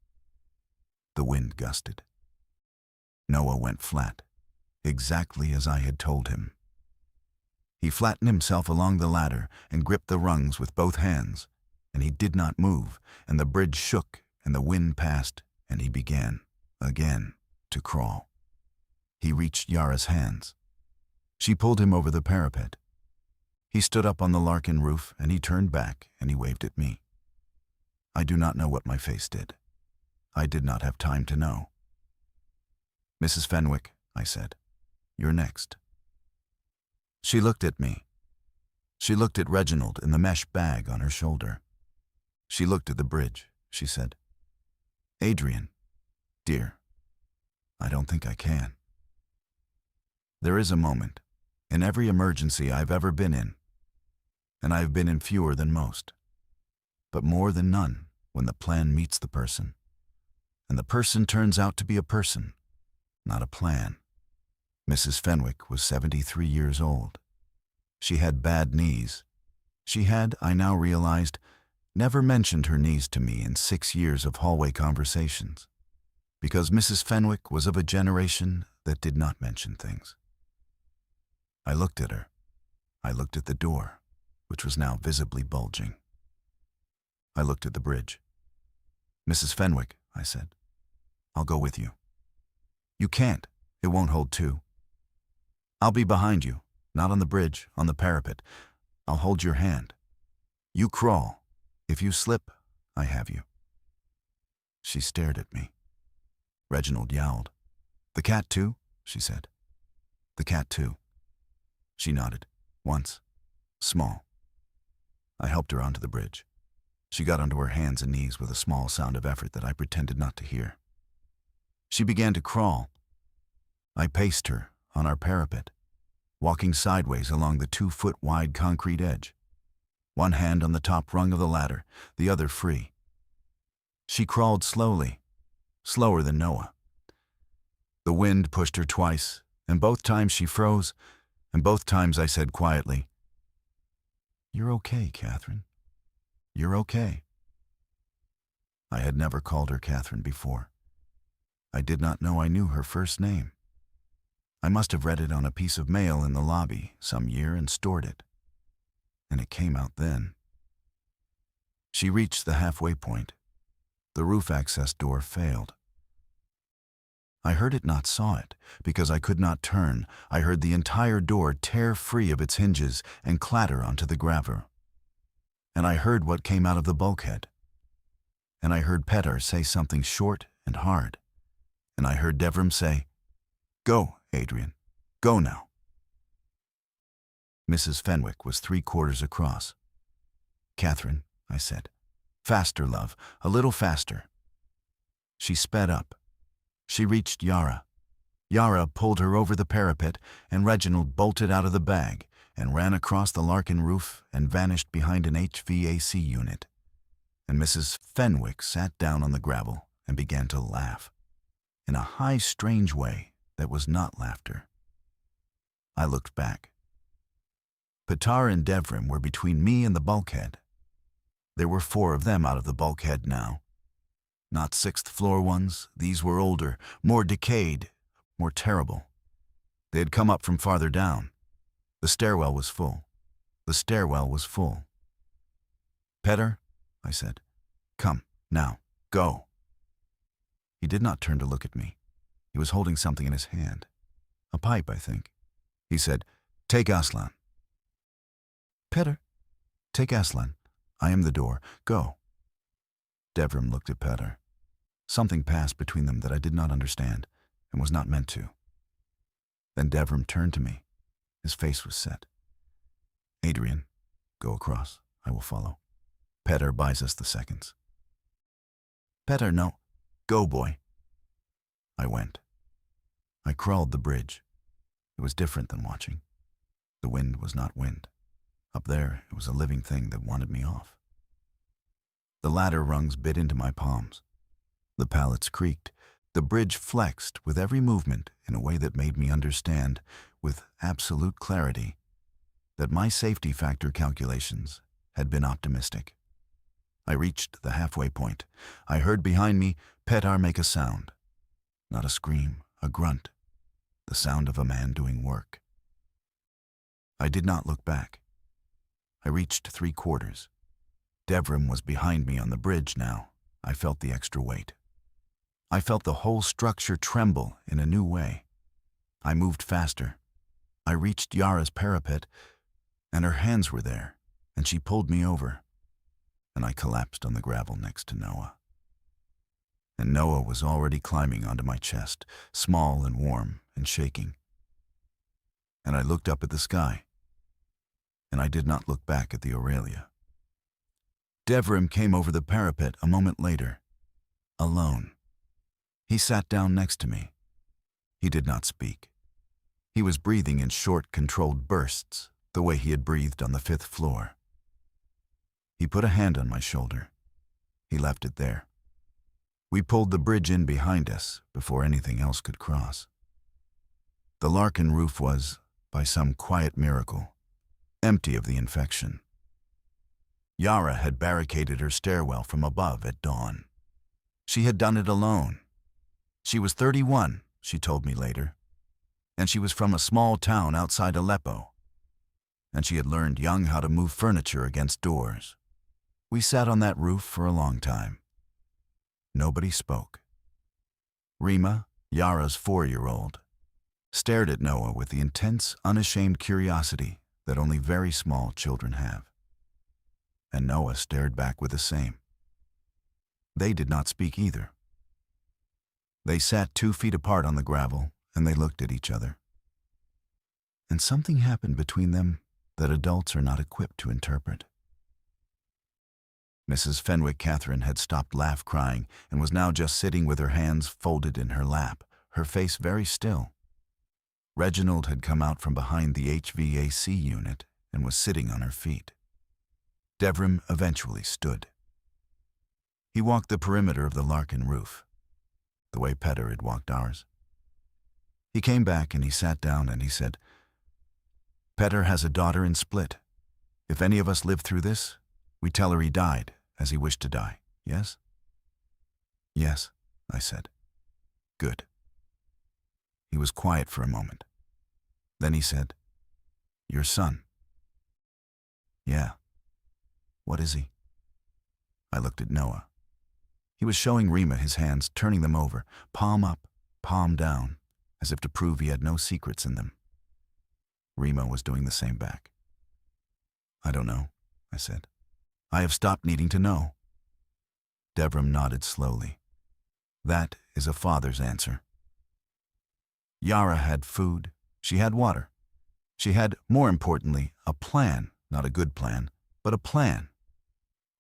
The wind gusted. Noah went flat, exactly as I had told him. He flattened himself along the ladder and gripped the rungs with both hands, and he did not move, and the bridge shook, and the wind passed, and he began, again, to crawl. He reached Yara's hands. She pulled him over the parapet. He stood up on the Larkin roof, and he turned back, and he waved at me. I do not know what my face did. I did not have time to know. "Mrs. Fenwick," I said, "you're next." She looked at me. She looked at Reginald in the mesh bag on her shoulder. She looked at the bridge. She said, "Adrian, dear, I don't think I can." There is a moment, in every emergency I've ever been in, and I have been in fewer than most, but more than none when the plan meets the person, and the person turns out to be a person, not a plan. Mrs. Fenwick was 73 years old. She had bad knees. She had, I now realized, never mentioned her knees to me in 6 years of hallway conversations, because Mrs. Fenwick was of a generation that did not mention things. I looked at her. I looked at the door, which was now visibly bulging. I looked at the bridge. "Mrs. Fenwick," I said, "I'll go with you." "You can't. It won't hold two." "I'll be behind you, not on the bridge, on the parapet. I'll hold your hand. You crawl. If you slip, I have you." She stared at me. Reginald yowled. "The cat too?" she said. "The cat too." She nodded. Once. Small. I helped her onto the bridge. She got onto her hands and knees with a small sound of effort that I pretended not to hear. She began to crawl. I paced her on our parapet, walking sideways along the 2-foot-wide concrete edge, one hand on the top rung of the ladder, the other free. She crawled slowly, slower than Noah. The wind pushed her twice, and both times she froze, and both times I said quietly, "You're okay, Catherine. You're okay." I had never called her Catherine before. I did not know I knew her first name. I must have read it on a piece of mail in the lobby some year and stored it. And it came out then. She reached the halfway point. The roof access door failed. I heard it, not saw it, because I could not turn. I heard the entire door tear free of its hinges and clatter onto the gravel. And I heard what came out of the bulkhead. And I heard Petar say something short and hard. And I heard Devram say, "Go, Adrian, go now." Mrs. Fenwick was 3/4 across. "Catherine," I said, "faster, love, a little faster." She sped up. She reached Yara. Yara pulled her over the parapet, and Reginald bolted out of the bag and ran across the Larkin roof and vanished behind an HVAC unit. And Mrs. Fenwick sat down on the gravel and began to laugh, in a high, strange way that was not laughter. I looked back. Petar and Devram were between me and the bulkhead. There were 4 of them out of the bulkhead now. Not 6th-floor ones. These were older, more decayed, more terrible. They had come up from farther down. The stairwell was full. The stairwell was full. "Petar," I said, "come, now, go." He did not turn to look at me. He was holding something in his hand. A pipe, I think. He said, "Take Aslan." "Petar, take Aslan. I am the door. Go." Devram looked at Petar. Something passed between them that I did not understand and was not meant to. Then Devram turned to me. His face was set. "Adrian, go across. I will follow." Petter buys us the seconds. Petter, no. Go, boy. I went. I crawled the bridge. It was different than watching. The wind was not wind. Up there, it was a living thing that wanted me off. The ladder rungs bit into my palms. The pallets creaked. The bridge flexed with every movement in a way that made me understand, with absolute clarity, that my safety factor calculations had been optimistic. I reached the halfway point. I heard behind me Petar make a sound. Not a scream, a grunt. The sound of a man doing work. I did not look back. I reached 3/4. Devrim was behind me on the bridge now. I felt the extra weight. I felt the whole structure tremble in a new way. I moved faster. I reached Yara's parapet, and her hands were there, and she pulled me over, and I collapsed on the gravel next to Noah. And Noah was already climbing onto my chest, small and warm and shaking. And I looked up at the sky, and I did not look back at the Aurelia. Devrim came over the parapet a moment later, alone. He sat down next to me. He did not speak. He was breathing in short, controlled bursts, the way he had breathed on the 5th floor. He put a hand on my shoulder. He left it there. We pulled the bridge in behind us before anything else could cross. The Larkin roof was, by some quiet miracle, empty of the infection. Yara had barricaded her stairwell from above at dawn. She had done it alone. She was 31, she told me later, and she was from a small town outside Aleppo, and she had learned young how to move furniture against doors. We sat on that roof for a long time. Nobody spoke. Rima, Yara's 4-year-old, stared at Noah with the intense, unashamed curiosity that only very small children have. And Noah stared back with the same. They did not speak either. They sat 2 feet apart on the gravel, and they looked at each other. And something happened between them that adults are not equipped to interpret. Mrs. Fenwick Catherine had stopped laugh-crying and was now just sitting with her hands folded in her lap, her face very still. Reginald had come out from behind the HVAC unit and was sitting on her feet. Devrim eventually stood. He walked the perimeter of the Larkin roof, the way Petter had walked ours. He came back and he sat down and he said, "Petter has a daughter in Split. If any of us live through this, we tell her he died as he wished to die, yes?" "Yes," I said. "Good." He was quiet for a moment. Then he said, "Your son." "Yeah. What is he?" I looked at Noah. He was showing Rima his hands, turning them over, palm up, palm down, as if to prove he had no secrets in them. Rima was doing the same back. "I don't know," I said. "I have stopped needing to know." Devrim nodded slowly. That is a father's answer. Yara had food. She had water. She had, more importantly, a plan, not a good plan, but a plan.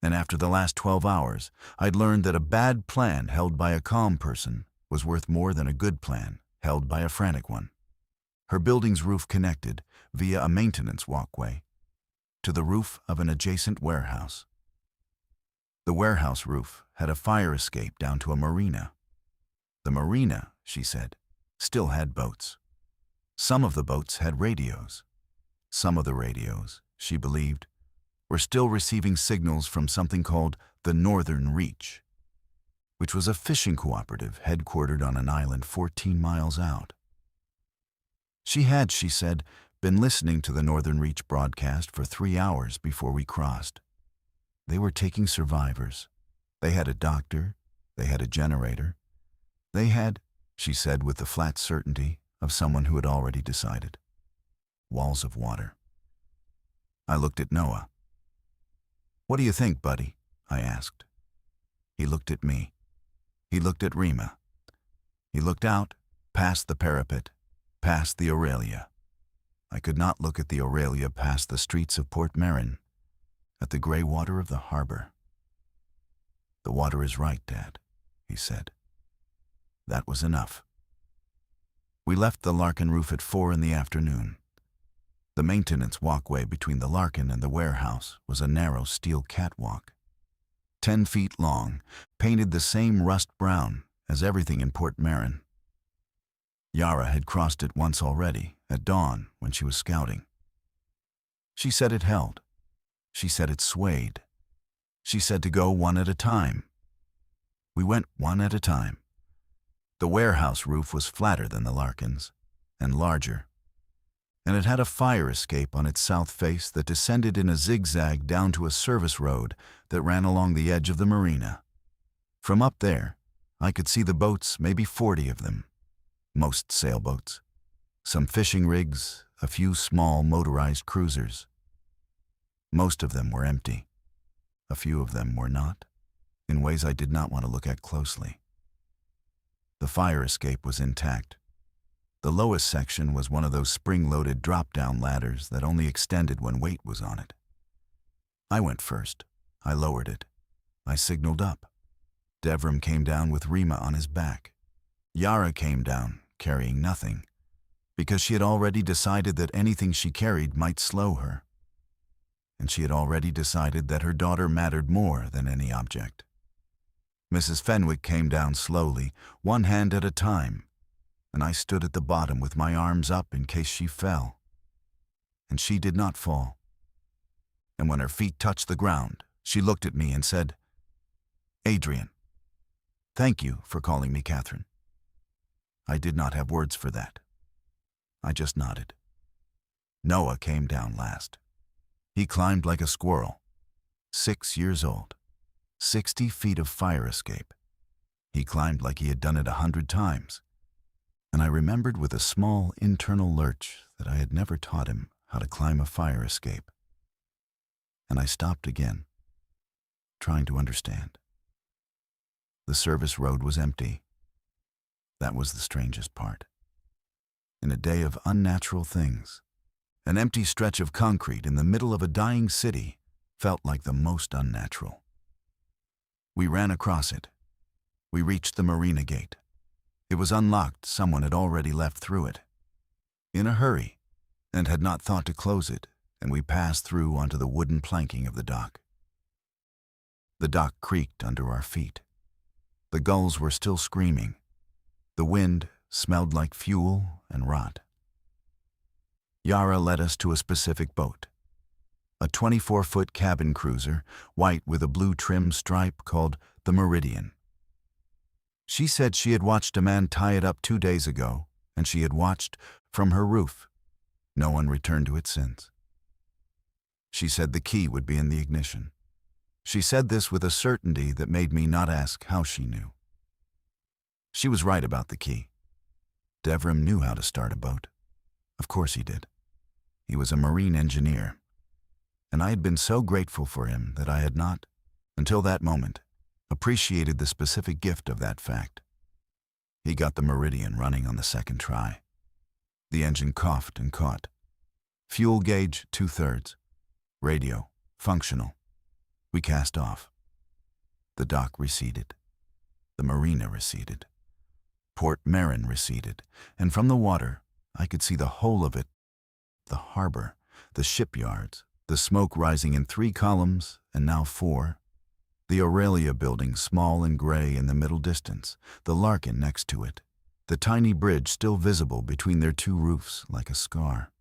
And after the last 12 hours, I'd learned that a bad plan held by a calm person was worth more than a good plan held by a frantic one. Her building's roof connected, via a maintenance walkway, to the roof of an adjacent warehouse. The warehouse roof had a fire escape down to a marina. The marina, she said, still had boats. Some of the boats had radios. Some of the radios, she believed, were still receiving signals from something called the Northern Reach, which was a fishing cooperative headquartered on an island 14 miles out. She had, she said, been listening to the Northern Reach broadcast for 3 hours before we crossed. They were taking survivors. They had a doctor. They had a generator. They had, she said with the flat certainty of someone who had already decided, walls of water. I looked at Noah. "What do you think, buddy?" I asked. He looked at me. He looked at Rima. He looked out, past the parapet, past the Aurelia. I could not look at the Aurelia past the streets of Port Marin, at the gray water of the harbor. "The water is right, Dad," he said. That was enough. We left the Larkin roof at 4 in the afternoon. The maintenance walkway between the Larkin and the warehouse was a narrow steel catwalk, 10 feet long, painted the same rust brown as everything in Port Marin. Yara had crossed it once already, at dawn when she was scouting. She said it held. She said it swayed. She said to go one at a time. We went one at a time. The warehouse roof was flatter than the Larkin's, and larger, and it had a fire escape on its south face that descended in a zigzag down to a service road that ran along the edge of the marina. From up there, I could see the boats, maybe 40 of them, most sailboats, some fishing rigs, a few small motorized cruisers. Most of them were empty. A few of them were not, in ways I did not want to look at closely. The fire escape was intact. The lowest section was one of those spring-loaded drop-down ladders that only extended when weight was on it. I went first. I lowered it. I signaled up. Devram came down with Rima on his back. Yara came down, carrying nothing, because she had already decided that anything she carried might slow her. And she had already decided that her daughter mattered more than any object. Mrs. Fenwick came down slowly, one hand at a time, and I stood at the bottom with my arms up in case she fell. And she did not fall. And when her feet touched the ground, she looked at me and said, "Adrian, thank you for calling me Catherine." I did not have words for that. I just nodded. Noah came down last. He climbed like a squirrel. 6 years old. 60 feet of fire escape. He climbed like he had done it 100 times. And I remembered with a small internal lurch that I had never taught him how to climb a fire escape. And I stopped again, trying to understand. The service road was empty. That was the strangest part. In a day of unnatural things, an empty stretch of concrete in the middle of a dying city felt like the most unnatural. We ran across it. We reached the marina gate. It was unlocked. Someone had already left through it, in a hurry, and had not thought to close it, and we passed through onto the wooden planking of the dock. The dock creaked under our feet. The gulls were still screaming. The wind smelled like fuel and rot. Yara led us to a specific boat, a 24-foot cabin cruiser, white with a blue trim stripe called the Meridian. She said she had watched a man tie it up 2 days ago, and she had watched from her roof. No one returned to it since. She said the key would be in the ignition. She said this with a certainty that made me not ask how she knew. She was right about the key. Devram knew how to start a boat. Of course he did. He was a marine engineer, and I had been so grateful for him that I had not, until that moment, appreciated the specific gift of that fact. He got the Meridian running on the second try. The engine coughed and caught. Fuel gauge 2/3. Radio functional. We cast off. The dock receded. The marina receded. Port Marin receded, and from the water I could see the whole of it, the harbor, the shipyards, the smoke rising in 3 columns and now 4, the Aurelia building small and gray in the middle distance, the Larkin next to it, the tiny bridge still visible between their 2 roofs like a scar.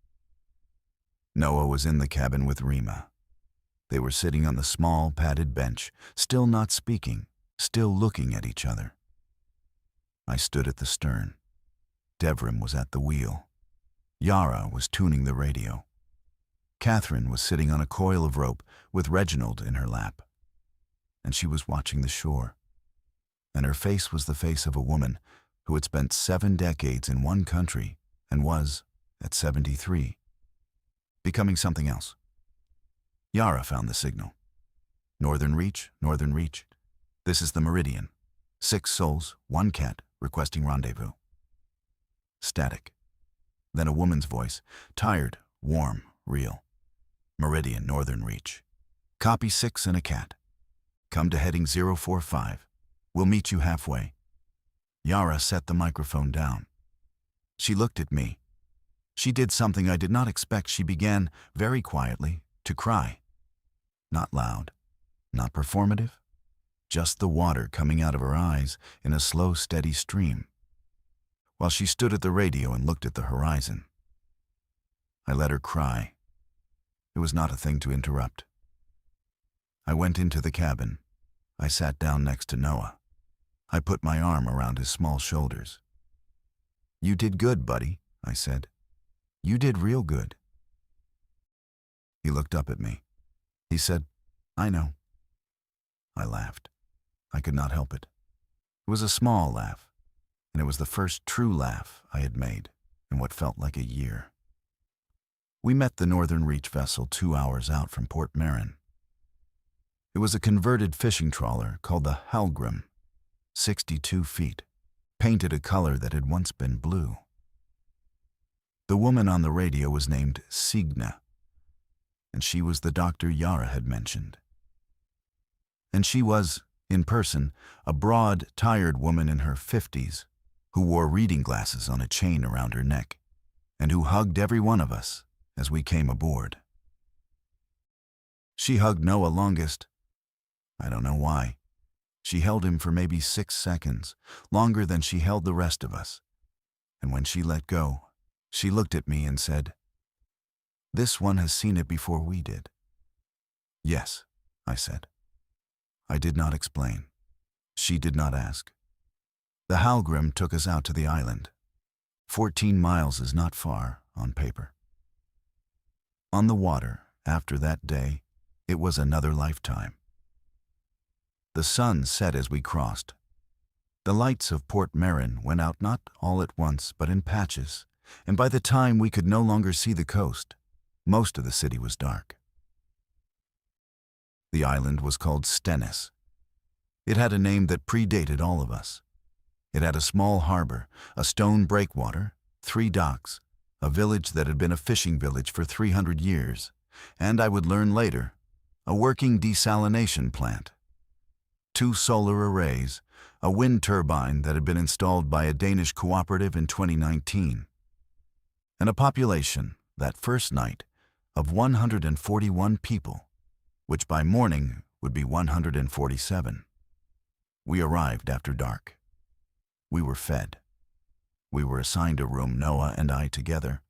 Noah was in the cabin with Rima. They were sitting on the small padded bench, still not speaking, still looking at each other. I stood at the stern. Devram was at the wheel. Yara was tuning the radio. Catherine was sitting on a coil of rope with Reginald in her lap. And she was watching the shore. And her face was the face of a woman who had spent 7 decades in one country and was, at 73, becoming something else. Yara found the signal. Northern Reach, Northern Reach. This is the Meridian. 6 souls, 1 cat, requesting rendezvous. Static. Then a woman's voice, tired, warm, real. Meridian, Northern Reach. Copy 6 and a cat. Come to heading 045. We'll meet you halfway. Yara set the microphone down. She looked at me. She did something I did not expect. She began, very quietly, to cry. Not loud, not performative, just the water coming out of her eyes in a slow, steady stream, while she stood at the radio and looked at the horizon. I let her cry. It was not a thing to interrupt. I went into the cabin. I sat down next to Noah. I put my arm around his small shoulders. "You did good, buddy," I said. "You did real good." He looked up at me. He said, "I know." I laughed. I could not help it. It was a small laugh, and it was the first true laugh I had made in what felt like a year. We met the Northern Reach vessel 2 hours out from Port Marin. It was a converted fishing trawler called the Halgrim, 62 feet, painted a color that had once been blue. The woman on the radio was named Signa, and she was the doctor Yara had mentioned. And she was, in person, a broad, tired woman in her 50s who wore reading glasses on a chain around her neck and who hugged every one of us as we came aboard. She hugged Noah longest. I don't know why. She held him for maybe 6 seconds, longer than she held the rest of us. And when she let go, she looked at me and said, "This one has seen it before we did." "Yes," I said. I did not explain. She did not ask. The Halgrim took us out to the island. 14 miles is not far on paper. On the water, after that day, it was another lifetime. The sun set as we crossed. The lights of Port Marin went out not all at once, but in patches, and by the time we could no longer see the coast, most of the city was dark. The island was called Stennis. It had a name that predated all of us. It had a small harbor, a stone breakwater, 3 docks, a village that had been a fishing village for 300 years, and I would learn later, a working desalination plant. 2 solar arrays, a wind turbine that had been installed by a Danish cooperative in 2019, and a population, that first night, of 141 people, which by morning would be 147. We arrived after dark. We were fed. We were assigned a room, Noah and I together,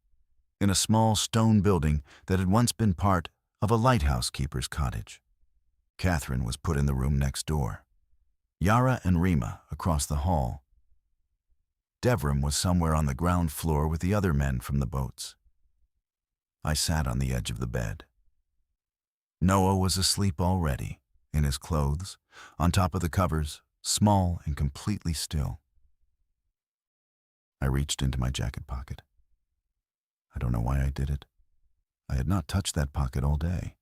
in a small stone building that had once been part of a lighthouse keeper's cottage. Catherine was put in the room next door. Yara and Rima across the hall. Devram was somewhere on the ground floor with the other men from the boats. I sat on the edge of the bed. Noah was asleep already, in his clothes, on top of the covers, small and completely still. I reached into my jacket pocket. I don't know why I did it. I had not touched that pocket all day.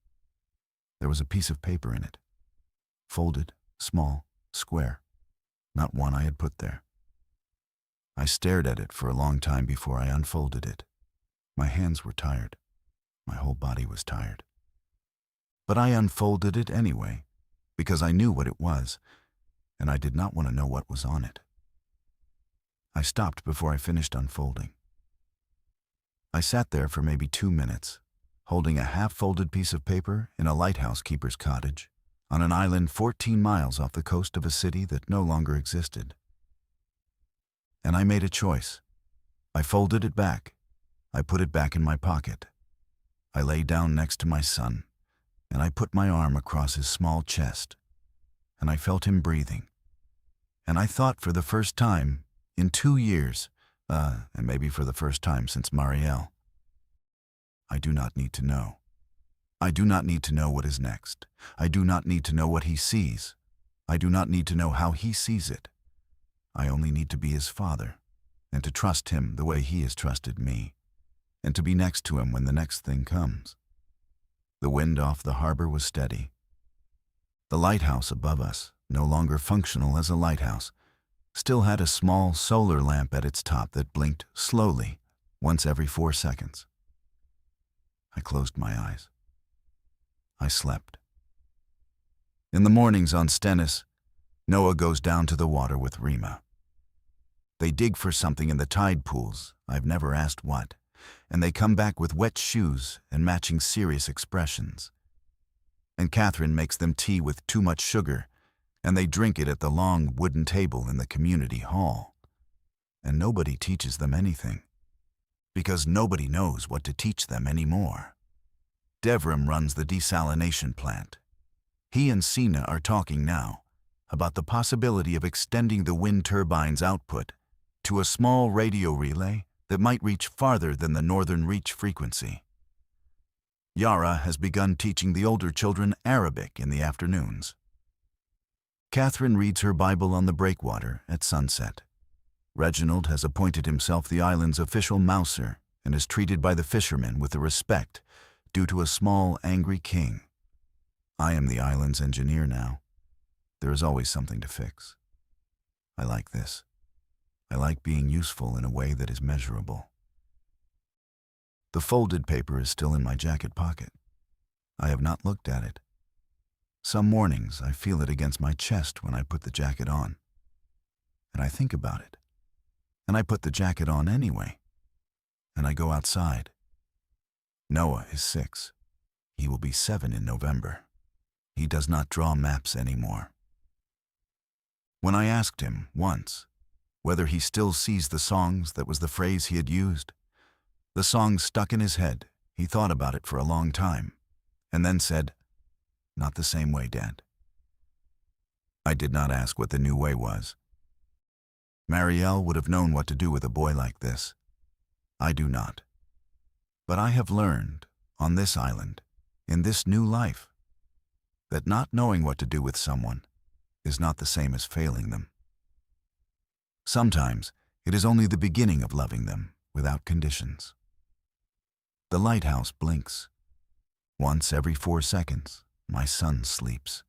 There was a piece of paper in it, folded, small, square, not one I had put there. I stared at it for a long time before I unfolded it. My hands were tired. My whole body was tired. But I unfolded it anyway, because I knew what it was, and I did not want to know what was on it. I stopped before I finished unfolding. I sat there for maybe 2 minutes, holding a half-folded piece of paper in a lighthouse keeper's cottage on an island 14 miles off the coast of a city that no longer existed. And I made a choice. I folded it back. I put it back in my pocket. I lay down next to my son, and I put my arm across his small chest, and I felt him breathing. And I thought for the first time in 2 years, and maybe for the first time since Marielle, I do not need to know. I do not need to know what is next. I do not need to know what he sees. I do not need to know how he sees it. I only need to be his father, and to trust him the way he has trusted me, and to be next to him when the next thing comes. The wind off the harbor was steady. The lighthouse above us, no longer functional as a lighthouse, still had a small solar lamp at its top that blinked slowly, once every 4 seconds. I closed my eyes. I slept. In the mornings on Stennis, Noah goes down to the water with Rima. They dig for something in the tide pools, I've never asked what, and they come back with wet shoes and matching serious expressions. And Catherine makes them tea with too much sugar, and they drink it at the long wooden table in the community hall. And nobody teaches them anything, because nobody knows what to teach them anymore. Devram runs the desalination plant. He and Sina are talking now about the possibility of extending the wind turbine's output to a small radio relay that might reach farther than the northern reach frequency. Yara has begun teaching the older children Arabic in the afternoons. Catherine reads her Bible on the breakwater at sunset. Reginald has appointed himself the island's official mouser and is treated by the fishermen with the respect due to a small, angry king. I am the island's engineer now. There is always something to fix. I like this. I like being useful in a way that is measurable. The folded paper is still in my jacket pocket. I have not looked at it. Some mornings I feel it against my chest when I put the jacket on. And I think about it. And I put the jacket on anyway. And I go outside. Noah is 6. He will be 7 in November. He does not draw maps anymore. When I asked him, once, whether he still sees the songs, that was the phrase he had used. The song stuck in his head. He thought about it for a long time, and then said, "Not the same way, Dad." I did not ask what the new way was. Marielle would have known what to do with a boy like this. I do not. But I have learned, on this island, in this new life, that not knowing what to do with someone is not the same as failing them. Sometimes it is only the beginning of loving them without conditions. The lighthouse blinks. Once every 4 seconds, my son sleeps.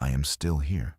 I am still here.